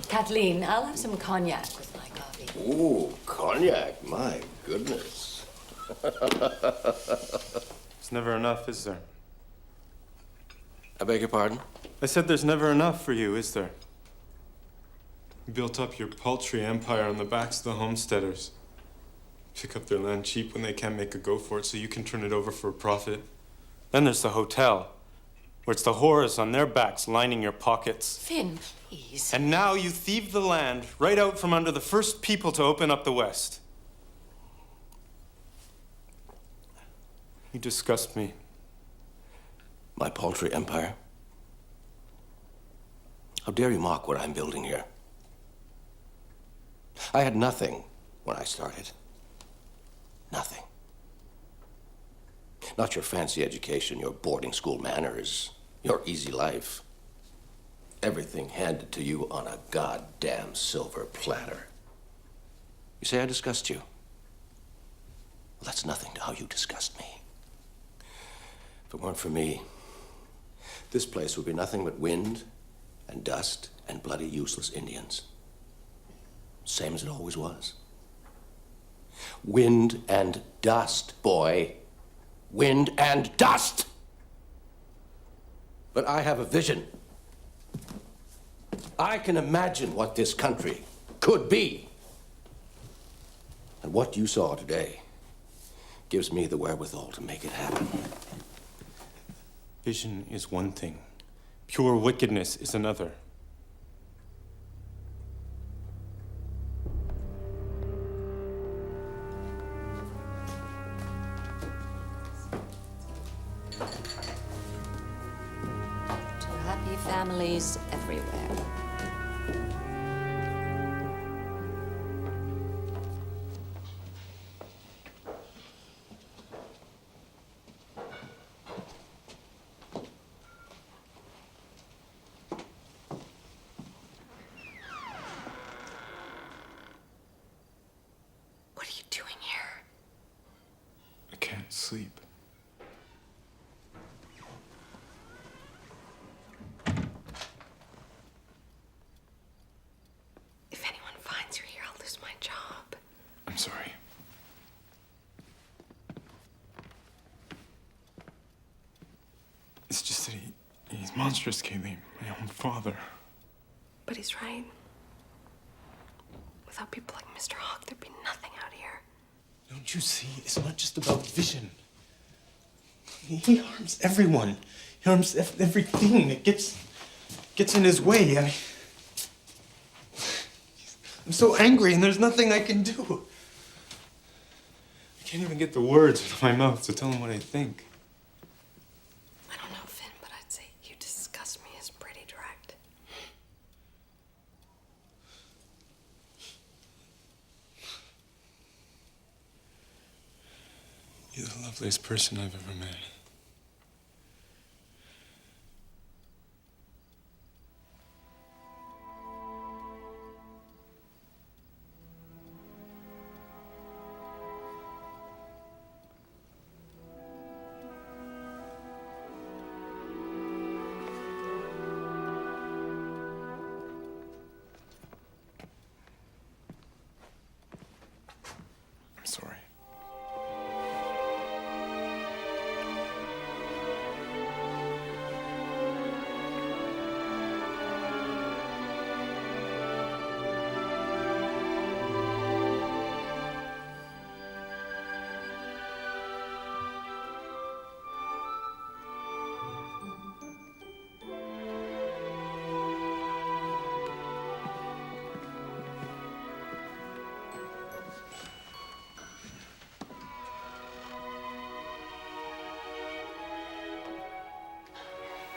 Speaker 4: Kathleen, I'll have some cognac with my coffee.
Speaker 20: Ooh, cognac. My goodness.
Speaker 7: It's never enough, is there?
Speaker 20: I beg your pardon?
Speaker 7: I said there's never enough for you, is there? You built up your paltry empire on the backs of the homesteaders. Pick up their land cheap when they can't make a go for it so you can turn it over for a profit. Then there's the hotel, where it's the whores on their backs lining your pockets.
Speaker 4: Finn, please.
Speaker 7: And now you thieve the land right out from under the first people to open up the West. You disgust me.
Speaker 20: My paltry empire? How dare you mock what I'm building here? I had nothing when I started. Nothing. Not your fancy education, your boarding school manners, your easy life. Everything handed to you on a goddamn silver platter. You say I disgust you? Well, that's nothing to how you disgust me. If it weren't for me, this place would be nothing but wind and dust and bloody useless Indians. Same as it always was. Wind and dust, boy. Wind and dust! But I have a vision. I can imagine what this country could be. And what you saw today gives me the wherewithal to make it happen.
Speaker 7: Vision is one thing. Pure wickedness is another.
Speaker 4: To happy families everywhere.
Speaker 10: What are you doing here?
Speaker 7: I can't sleep.
Speaker 10: If anyone finds you here, I'll lose my job.
Speaker 7: I'm sorry. It's just that he's monstrous, Kaylee. My own father.
Speaker 10: But he's right. Without people like Mr. Hawk, there'd be nothing out here.
Speaker 7: Don't you see? It's not just about vision. He harms everyone. He harms everything that gets in his way. I'm so angry and there's nothing I can do. I can't even get the words out of my mouth to tell him what I think.
Speaker 10: I don't know, Finn, but I'd say you disgust me as pretty direct.
Speaker 7: You're the loveliest person I've ever met. I'm sorry.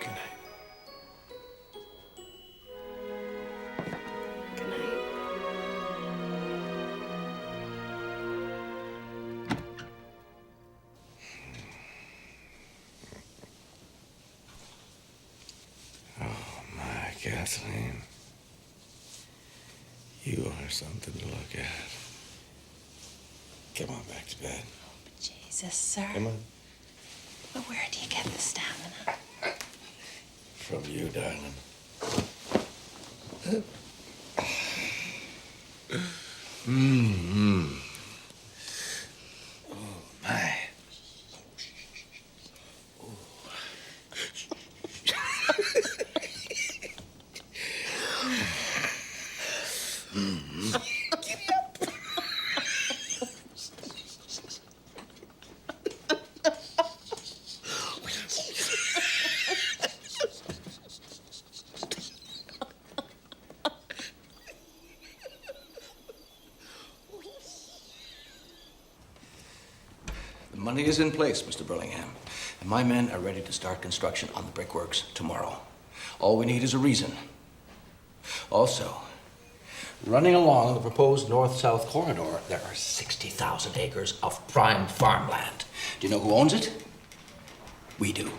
Speaker 7: Good night.
Speaker 10: Good night.
Speaker 15: Oh, my Kathleen. You are something to look at. Come on back to bed.
Speaker 10: Jesus, sir.
Speaker 15: Come on.
Speaker 10: But where do you get the stamina?
Speaker 20: from you, darling. Mm-hmm. Oh, my. The money is in place, Mr. Burlingham, and my men are ready to start construction on the brickworks tomorrow. All we need is a reason. Also, running along the proposed north-south corridor, there are 60,000 acres of prime farmland. Do you know who owns it? We do.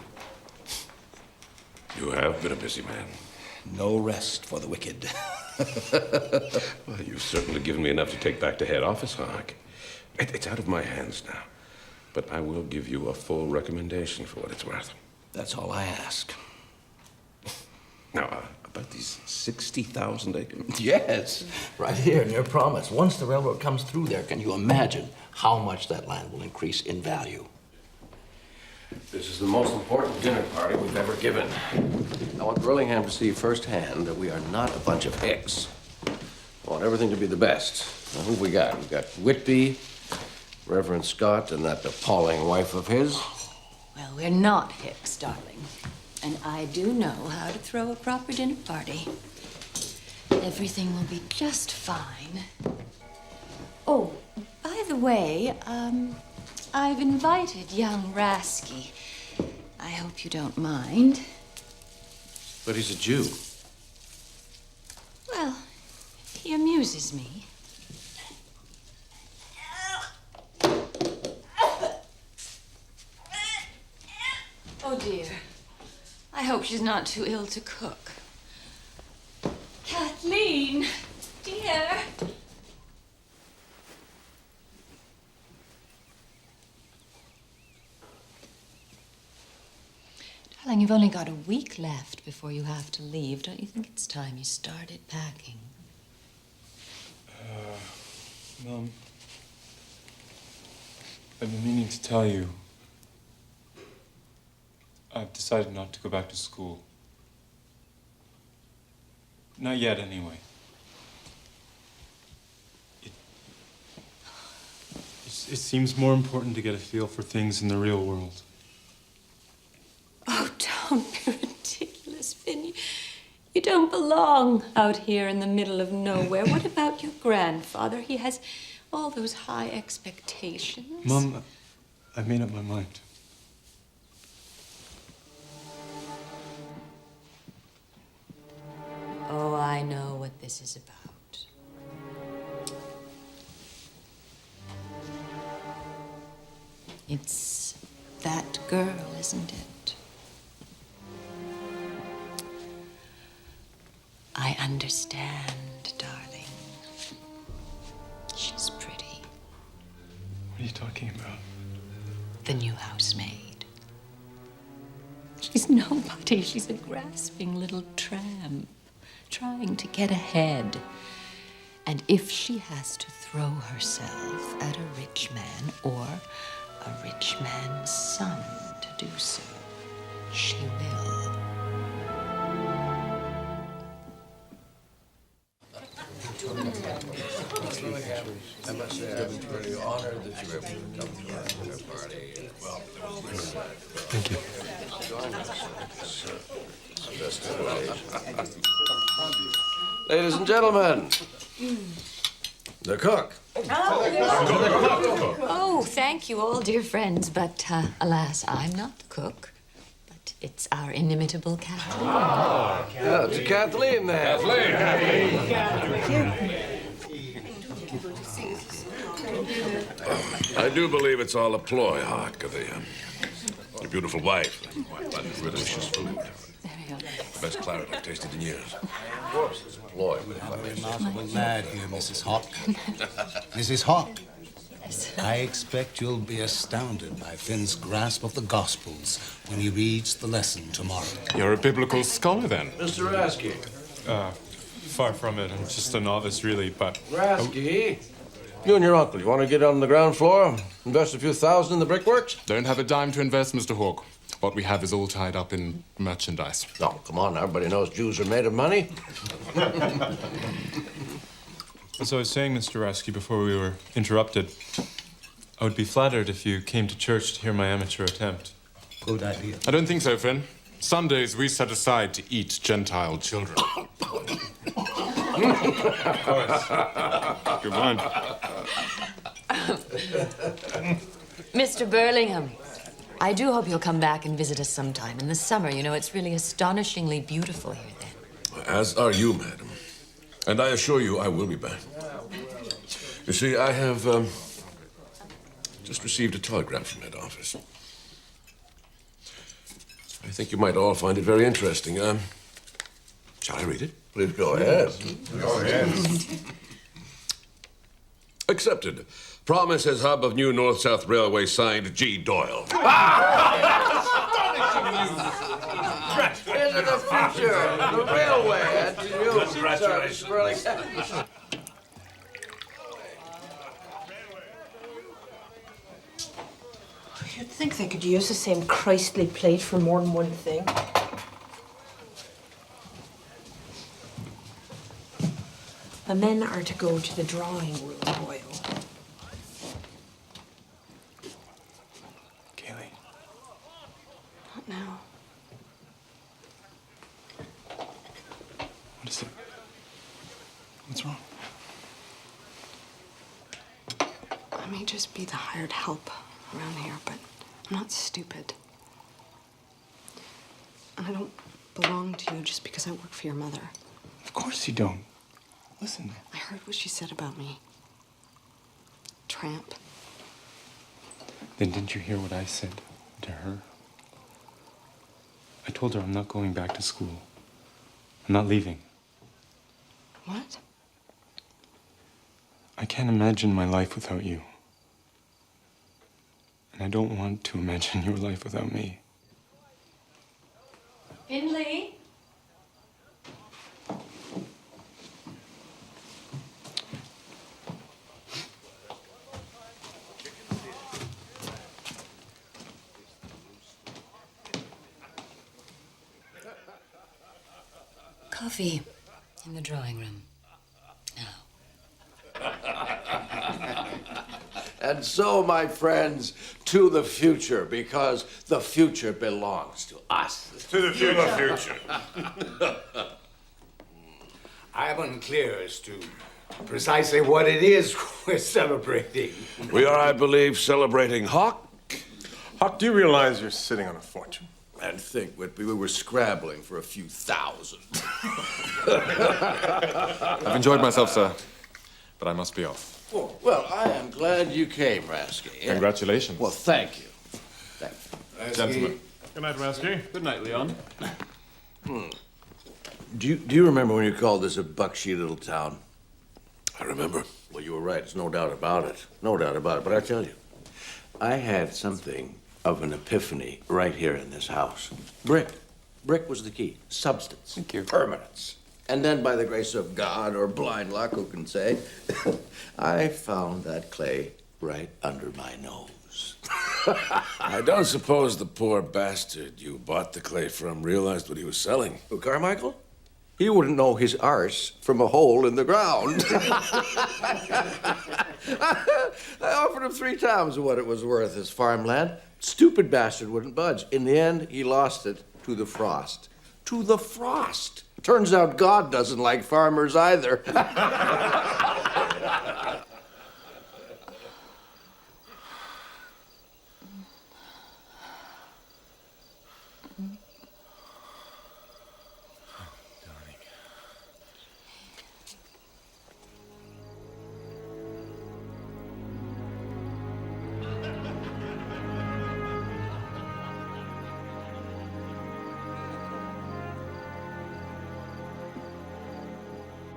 Speaker 20: You have been a busy man. No rest for the wicked. Well, you've certainly given me enough to take back to head office, Hawk. It's out of my hands now. But I will give you a full recommendation for what it's worth.
Speaker 5: That's all I ask.
Speaker 20: Now, about these 60,000 acres?
Speaker 5: Yes, right here near Promise. Once the railroad comes through there, can you imagine how much that land will increase in value?
Speaker 20: This is the most important dinner party we've ever given. I want Burlingham to see firsthand that we are not a bunch of hicks. I want everything to be the best. Now, who have we got? We've got Whitby, Reverend Scott, and that appalling wife of his.
Speaker 4: Well, we're not hicks, darling. And I do know how to throw a proper dinner party. Everything will be just fine. Oh, by the way, I've invited young Rasky. I hope you don't mind.
Speaker 20: But he's a Jew.
Speaker 4: Well, he amuses me. Oh, dear. I hope she's not too ill to cook. Kathleen, dear. Darling, you've only got a week left before you have to leave. Don't you think it's time you started packing?
Speaker 7: Mom, I've been meaning to tell you. I've decided not to go back to school. Not yet, anyway. It seems more important to get a feel for things in the real world.
Speaker 4: Oh, don't be ridiculous, Finn. You don't belong out here in the middle of nowhere. What about your grandfather? He has all those high expectations.
Speaker 7: Mom, I've made up my mind.
Speaker 4: Oh, I know what this is about. It's that girl, isn't it? I understand, darling. She's pretty.
Speaker 7: What are you talking about?
Speaker 4: The new housemaid. She's nobody. She's a grasping little tramp, trying to get ahead. And if she has to throw herself at a rich man or a rich man's son to do so, she will.
Speaker 20: I must say, I'm pretty honored that you were able to come to our dinner party. Well,
Speaker 7: thank you.
Speaker 20: Ladies and gentlemen, the cook.
Speaker 4: Oh, thank you all, dear friends. But alas, I'm not the cook. But it's our inimitable Kathleen.
Speaker 20: Yeah, to Kathleen then.
Speaker 1: I do believe it's all a ploy, Hawk. Your beautiful wife. Delicious food. The best claret I've tasted in years.
Speaker 20: Of course, it's a ploy, but if I may say so.
Speaker 15: Not mad here, Mrs. Hawk. Mrs. Hawk,
Speaker 4: this.
Speaker 15: I expect you'll be astounded by Finn's grasp of the Gospels when he reads the lesson tomorrow.
Speaker 17: You're a biblical scholar, then?
Speaker 5: Mr. Rasky.
Speaker 7: Far from it. I'm just a novice, really, but...
Speaker 5: Rasky. You and your uncle, you want to get on the ground floor, invest a few thousand in the brickworks?
Speaker 17: Don't have a dime to invest, Mr. Hawke. What we have is all tied up in merchandise.
Speaker 5: No, come on, everybody knows Jews are made of money.
Speaker 7: As I was saying, Mr. Rasky, before we were interrupted, I would be flattered if you came to church to hear my amateur attempt.
Speaker 15: Good idea.
Speaker 17: I don't think so, Finn. Sundays we set aside to eat Gentile children.
Speaker 7: Of course. Good one.
Speaker 3: Mr. Burlingham, I do hope you'll come back and visit us sometime in the summer. You know, it's really astonishingly beautiful here then.
Speaker 1: As are you, madam. And I assure you I will be back. You see, I have just received a telegram from head office. I think you might all find it very interesting. Shall I read it?
Speaker 5: Please go ahead.
Speaker 1: Go ahead. Accepted. Promise as hub of new North-South Railway, signed G. Doyle.
Speaker 5: Into the future, the railway, and to you,
Speaker 1: Congratulations.
Speaker 6: You'd think they could use the same Christly plate for more than one thing. The men are to go to the drawing room, Boyle.
Speaker 7: Kaylee.
Speaker 6: Not now.
Speaker 7: What is it? What's wrong?
Speaker 6: I may just be the hired help around here, but I'm not stupid. And I don't belong to you just because I work for your mother.
Speaker 7: Of course you don't. Listen.
Speaker 6: I heard what she said about me. Tramp.
Speaker 7: Then didn't you hear what I said to her? I told her I'm not going back to school. I'm not leaving.
Speaker 6: What?
Speaker 7: I can't imagine my life without you. And I don't want to imagine your life without me.
Speaker 3: Finley? Coffee in the drawing room.
Speaker 5: And so, my friends, to the future, because the future belongs to us.
Speaker 1: To the future.
Speaker 15: I'm unclear as to precisely what it is we're celebrating.
Speaker 1: We are, I believe, celebrating Hawk.
Speaker 16: Hawk, do you realize you're sitting on a fortune?
Speaker 5: And think, Whitby, we were scrabbling for a few thousand.
Speaker 17: I've enjoyed myself, sir, but I must be off.
Speaker 5: Oh, well, I am glad you came, Rasky.
Speaker 17: Congratulations.
Speaker 5: Well, thank you. Thank you.
Speaker 17: Gentlemen.
Speaker 7: Good night, Rasky. Good night, Leon.
Speaker 5: Do you remember when you called this a buckshy little town?
Speaker 1: I remember.
Speaker 5: Well, you were right. There's no doubt about it. No doubt about it. But I tell you, I had something of an epiphany right here in this house. Brick. Brick was the key. Substance.
Speaker 17: Thank you.
Speaker 5: Permanence. And then, by the grace of God, or blind luck, who can say, I found that clay right under my nose.
Speaker 1: I don't suppose the poor bastard you bought the clay from realized what he was selling.
Speaker 5: Who, Carmichael? He wouldn't know his arse from a hole in the ground. I offered him 3 times what it was worth, his farmland. Stupid bastard wouldn't budge. In the end, he lost it to the frost. To the frost. Turns out God doesn't like farmers either.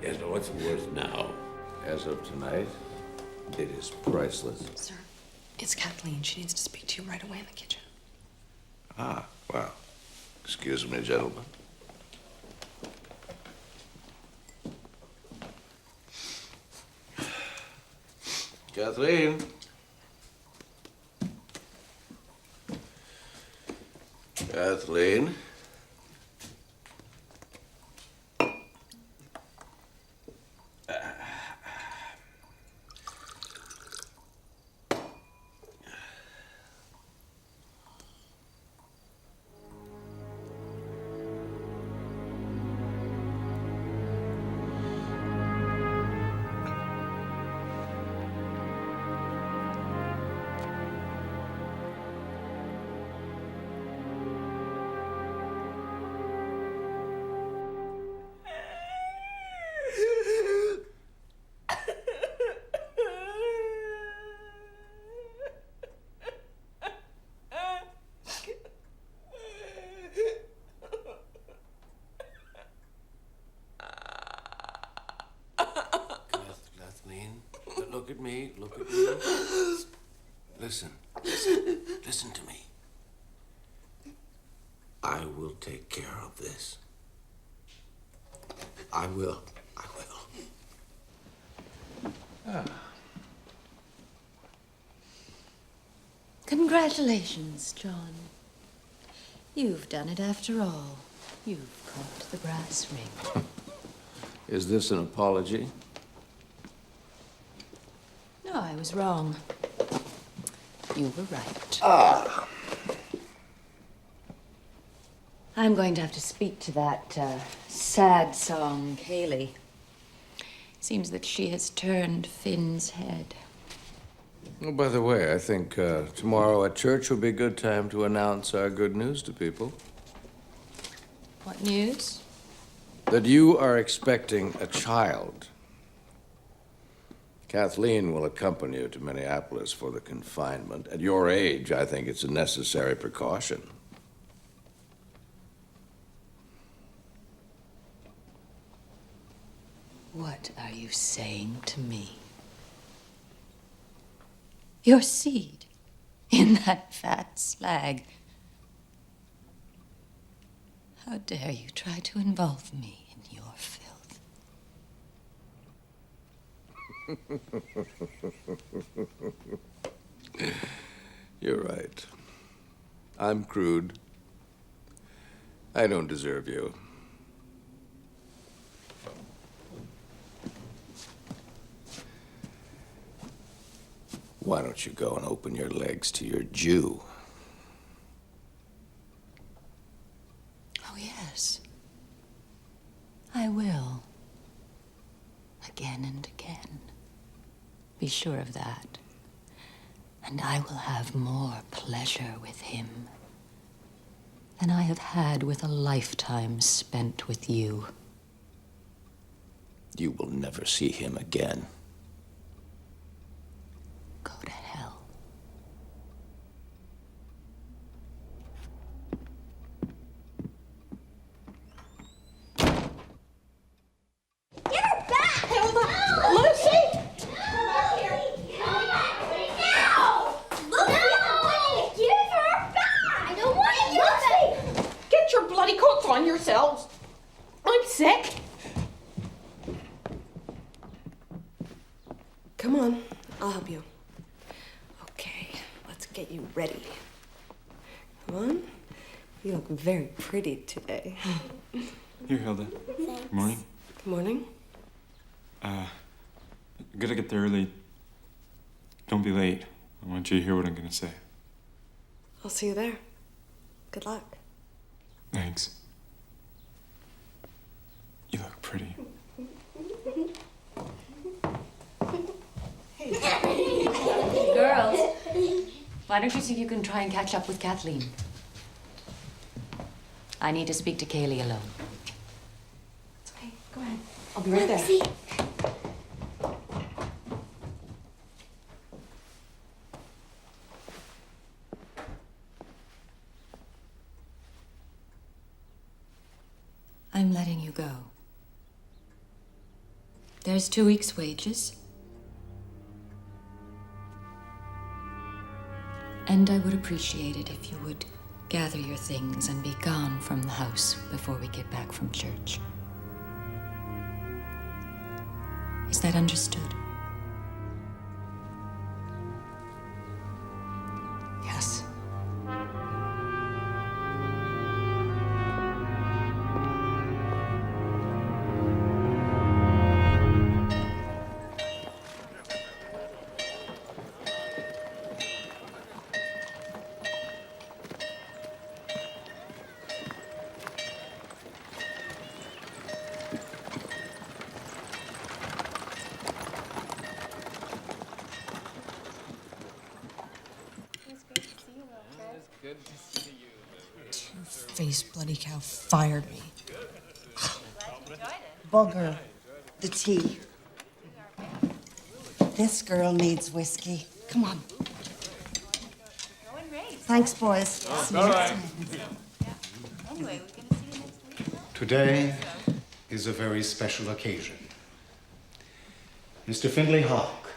Speaker 1: Yes, but what's it worth now?
Speaker 5: As of tonight,
Speaker 20: It is priceless.
Speaker 6: Sir, it's Kathleen. She needs to speak to you right away in the kitchen.
Speaker 20: Ah, well. Excuse me, gentlemen. Kathleen. Kathleen. Kathleen, look at me. Look at me. Listen. Listen to me. I will take care of this. I will.
Speaker 3: Congratulations, John. You've done it after all. You've caught the brass ring.
Speaker 20: Is this an apology?
Speaker 3: No, I was wrong. You were right.
Speaker 20: Ah.
Speaker 3: I'm going to have to speak to that sad song, Kaylee. Seems that she has turned Finn's head.
Speaker 20: Oh, by the way, I think tomorrow at church will be a good time to announce our good news to people.
Speaker 3: What news?
Speaker 20: That you are expecting a child. Kathleen will accompany you to Minneapolis for the confinement. At your age, I think it's a necessary precaution.
Speaker 3: What are you saying to me? Your seed in that fat slag. How dare you try to involve me in your filth?
Speaker 20: You're right. I'm crude. I don't deserve you. Why don't you go and open your legs to your Jew?
Speaker 3: Oh, yes. I will. Again and again. Be sure of that. And I will have more pleasure with him than I have had with a lifetime spent with you.
Speaker 20: You will never see him again.
Speaker 3: Go to hell.
Speaker 8: Give her back! Lucy! No! Lucy, give her back! I don't want to use it!
Speaker 23: Get your bloody coats on yourselves. I'm sick.
Speaker 10: Come on, I'll help you. Okay, let's get you ready. Come on. You look very pretty today.
Speaker 7: Here, Hilda. Good morning.
Speaker 10: Good morning.
Speaker 7: Gotta get there early. Don't be late. I want you to hear what I'm gonna say.
Speaker 10: I'll see you there. Good luck.
Speaker 7: Thanks. You look pretty.
Speaker 3: Girls, why don't you see if you can try and catch up with Kathleen? I need to speak to Kaylee alone.
Speaker 10: It's okay. Go ahead.
Speaker 3: I'll be right there.
Speaker 8: Lucy.
Speaker 3: I'm letting you go. There's 2 weeks' wages. And I would appreciate it if you would gather your things and be gone from the house before we get back from church. Is that understood?
Speaker 6: Yes.
Speaker 10: Two-faced bloody cow fired me.
Speaker 9: Bugger. The tea. This girl needs whiskey. Come on. Thanks, boys. See you next time.
Speaker 15: Today is a very special occasion. Mr. Findlay Hawk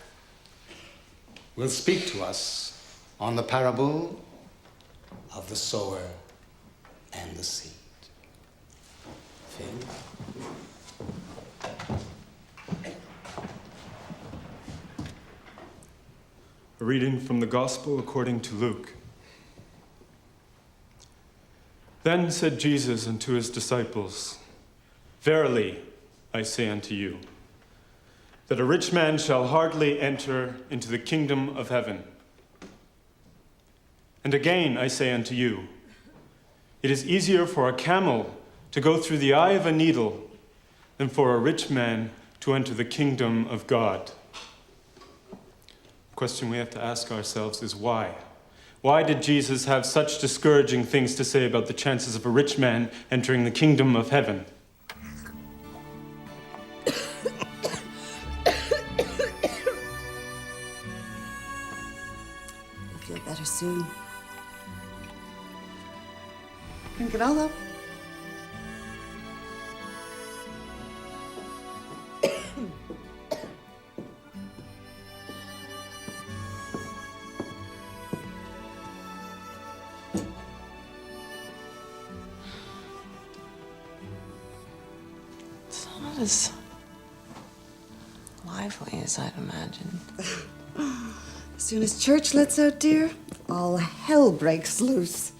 Speaker 15: will speak to us on the parable of the sower and the seed. Finn?
Speaker 7: A reading from the Gospel according to Luke. Then said Jesus unto his disciples, Verily, I say unto you, that a rich man shall hardly enter into the kingdom of heaven. And again I say unto you, it is easier for a camel to go through the eye of a needle than for a rich man to enter the kingdom of God. The question we have to ask ourselves is why? Why did Jesus have such discouraging things to say about the chances of a rich man entering the kingdom of heaven?
Speaker 9: You'll feel better soon. Drink it all up.
Speaker 6: It's not as lively as I'd imagined.
Speaker 9: As soon as church lets out, dear, all hell breaks loose.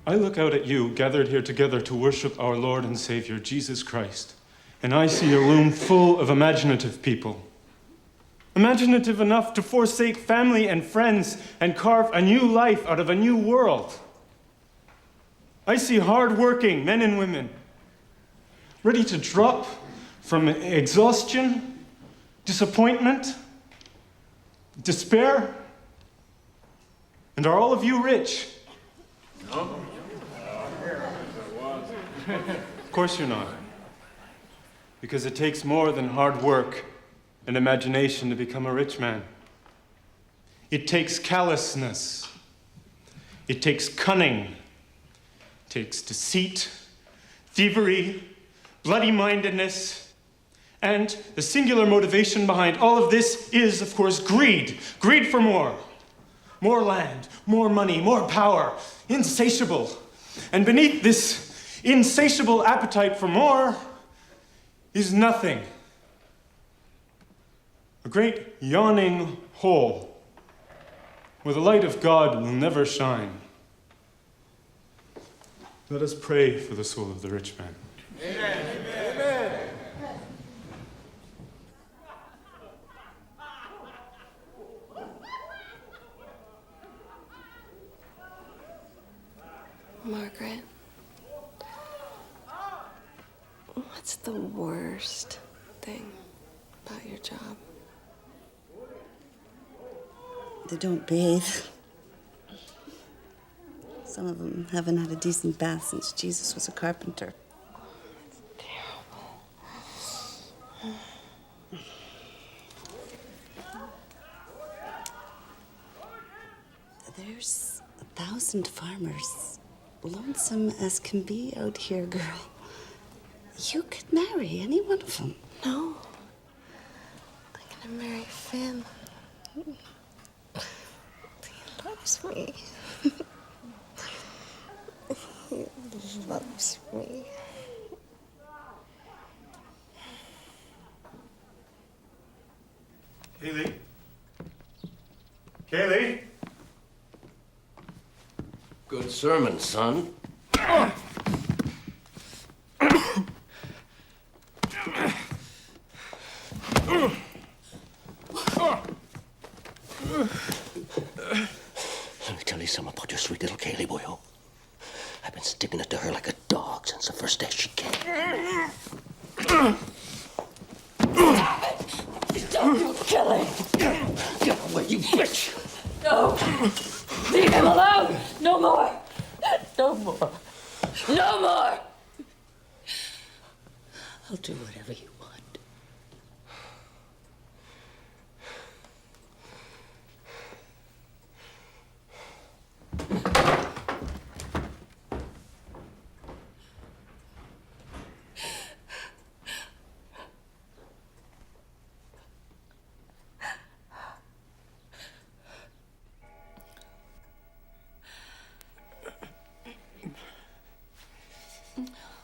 Speaker 7: I look out at you, gathered here together to worship our Lord and Savior, Jesus Christ, and I see a room full of imaginative people. Imaginative enough to forsake family and friends and carve a new life out of a new world. I see hard-working men and women, ready to drop from exhaustion, disappointment, despair. And are all of you rich? No. Of course you're not. Because it takes more than hard work and imagination to become a rich man. It takes callousness. It takes cunning. It takes deceit, thievery, bloody-mindedness. And the singular motivation behind all of this is, of course, greed. Greed for more. More land, more money, more power. Insatiable. And beneath this insatiable appetite for more is nothing. A great yawning hole where the light of God will never shine. Let us pray for the soul of the rich man.
Speaker 12: Amen. Amen.
Speaker 6: Margaret, what's the worst thing about your job?
Speaker 9: They don't bathe. Some of them haven't had a decent bath since Jesus was a carpenter. There's 1,000 farmers, lonesome as can be out here, girl. You could marry any one of them.
Speaker 10: No. I'm gonna marry Finn. He loves me. He loves me.
Speaker 7: Kaylee? Kaylee?
Speaker 20: Good sermon, son. Let me tell you something about your sweet little Kaylee, boyo. I've been sticking it to her like a dog since the first day she came.
Speaker 4: Don't you kill him!
Speaker 20: Get away, you bitch!
Speaker 4: No! Leave him alone! No more! No more! No more! I'll do whatever you want.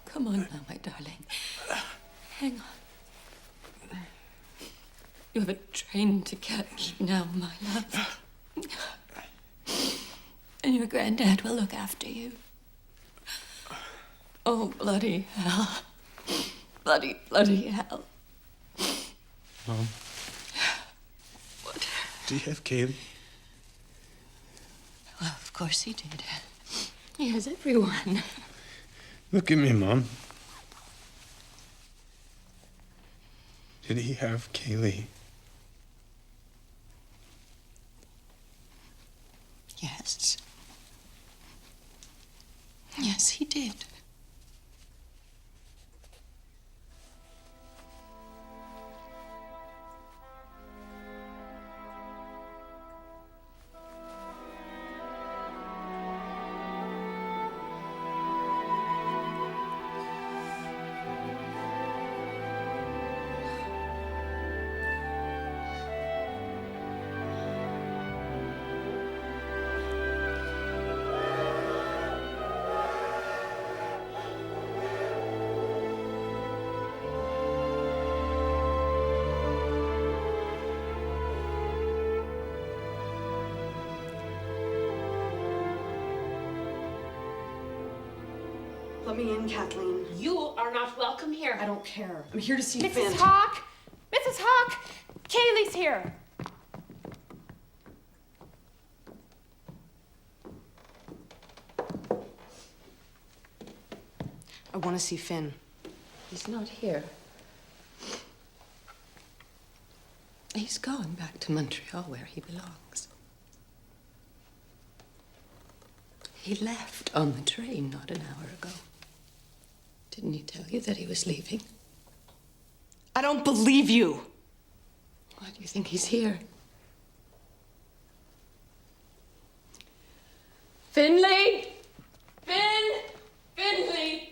Speaker 4: Come on now, my darling. Hang on. You have a train to catch now, my love. And your granddad will look after you. Oh, bloody hell. Bloody, bloody hell.
Speaker 7: Mom.
Speaker 4: What?
Speaker 7: Do you have Kaylee?
Speaker 4: Well, of course he did. He has everyone.
Speaker 7: Look at me, Mom. Did he have Kaylee?
Speaker 4: Yes. Yes, he did.
Speaker 10: Let me in, Kathleen.
Speaker 6: You are not welcome here.
Speaker 10: I don't care. I'm here to see
Speaker 6: Mrs.
Speaker 10: Finn.
Speaker 6: Hawk! Mrs. Hawk! Kaylee's here.
Speaker 10: I want to see Finn.
Speaker 4: He's not here. He's gone back to Montreal where he belongs. He left on the train not an hour ago. Didn't he tell you that he was leaving?
Speaker 10: I don't believe you.
Speaker 4: Why do you think he's here? Finley! Finley!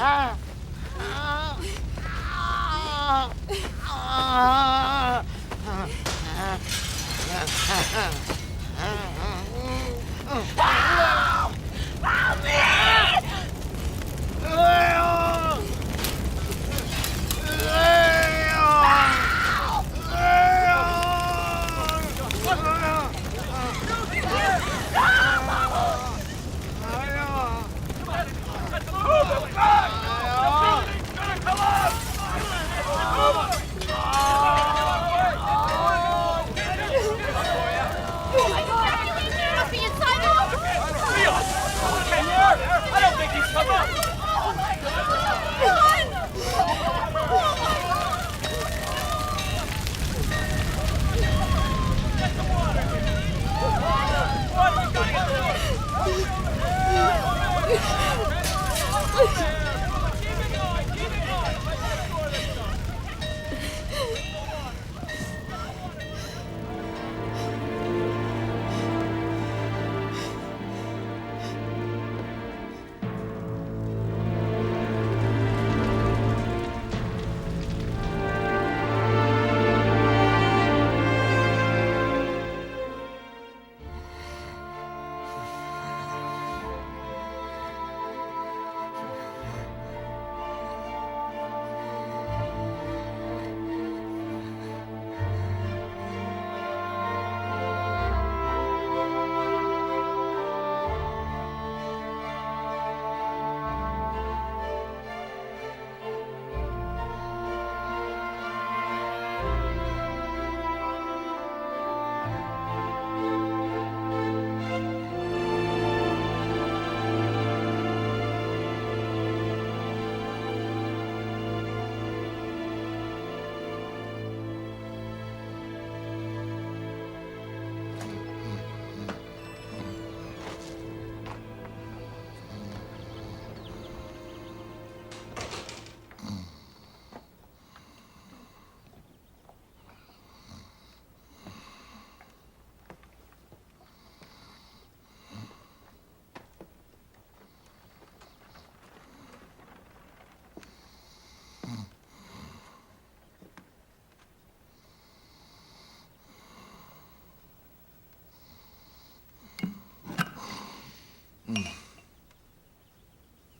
Speaker 12: I don't think he's come up!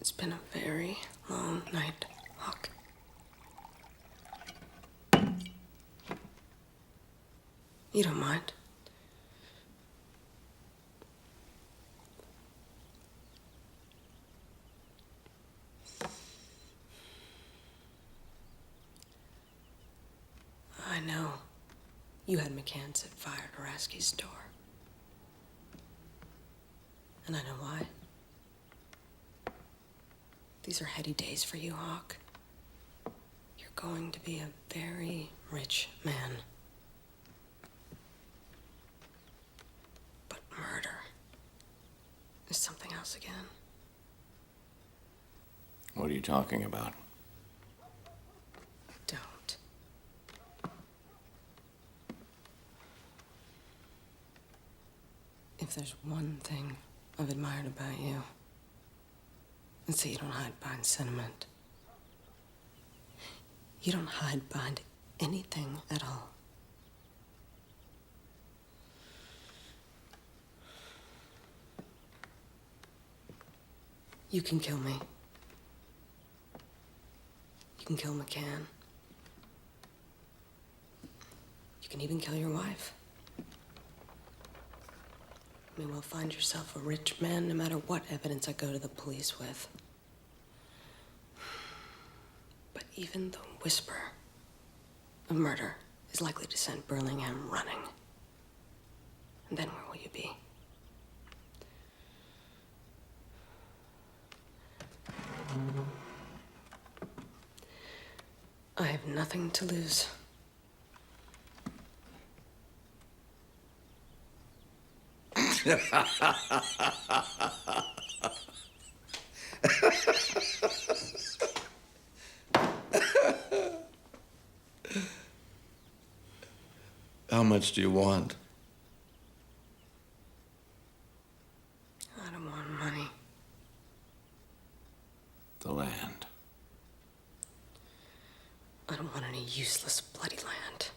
Speaker 6: It's been a very long night, Hawk. You don't mind? I know you had McCann set fire to Rasky's door. And I know why. These are heady days for you, Hawk. You're going to be a very rich man. But murder is something else again.
Speaker 20: What are you talking about?
Speaker 6: Don't. If there's one thing I've admired about you, it's that you don't hide behind sentiment. You don't hide behind anything at all. You can kill me. You can kill McCann. You can even kill your wife. You may well find yourself a rich man no matter what evidence I go to the police with. But even the whisper of murder is likely to send Burlingham running. And then where will you be? I have nothing to lose.
Speaker 20: How much do you want?
Speaker 6: I don't want money.
Speaker 1: The land.
Speaker 6: I don't want any useless, bloody land.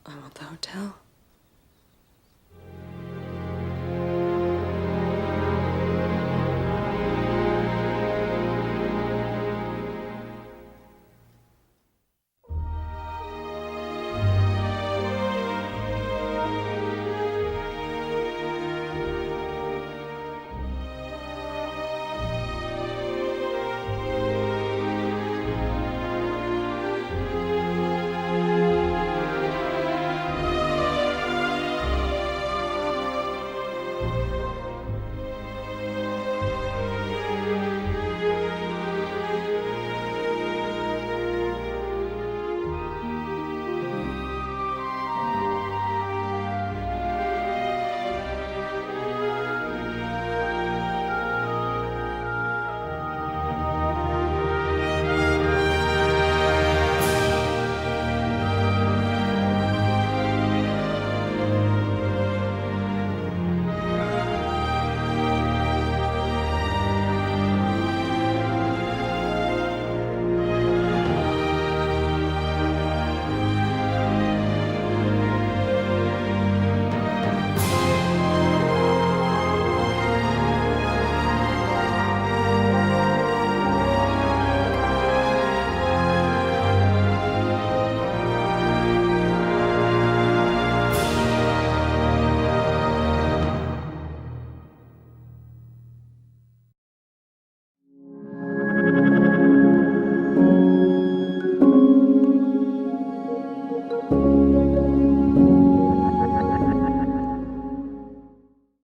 Speaker 6: I want the hotel.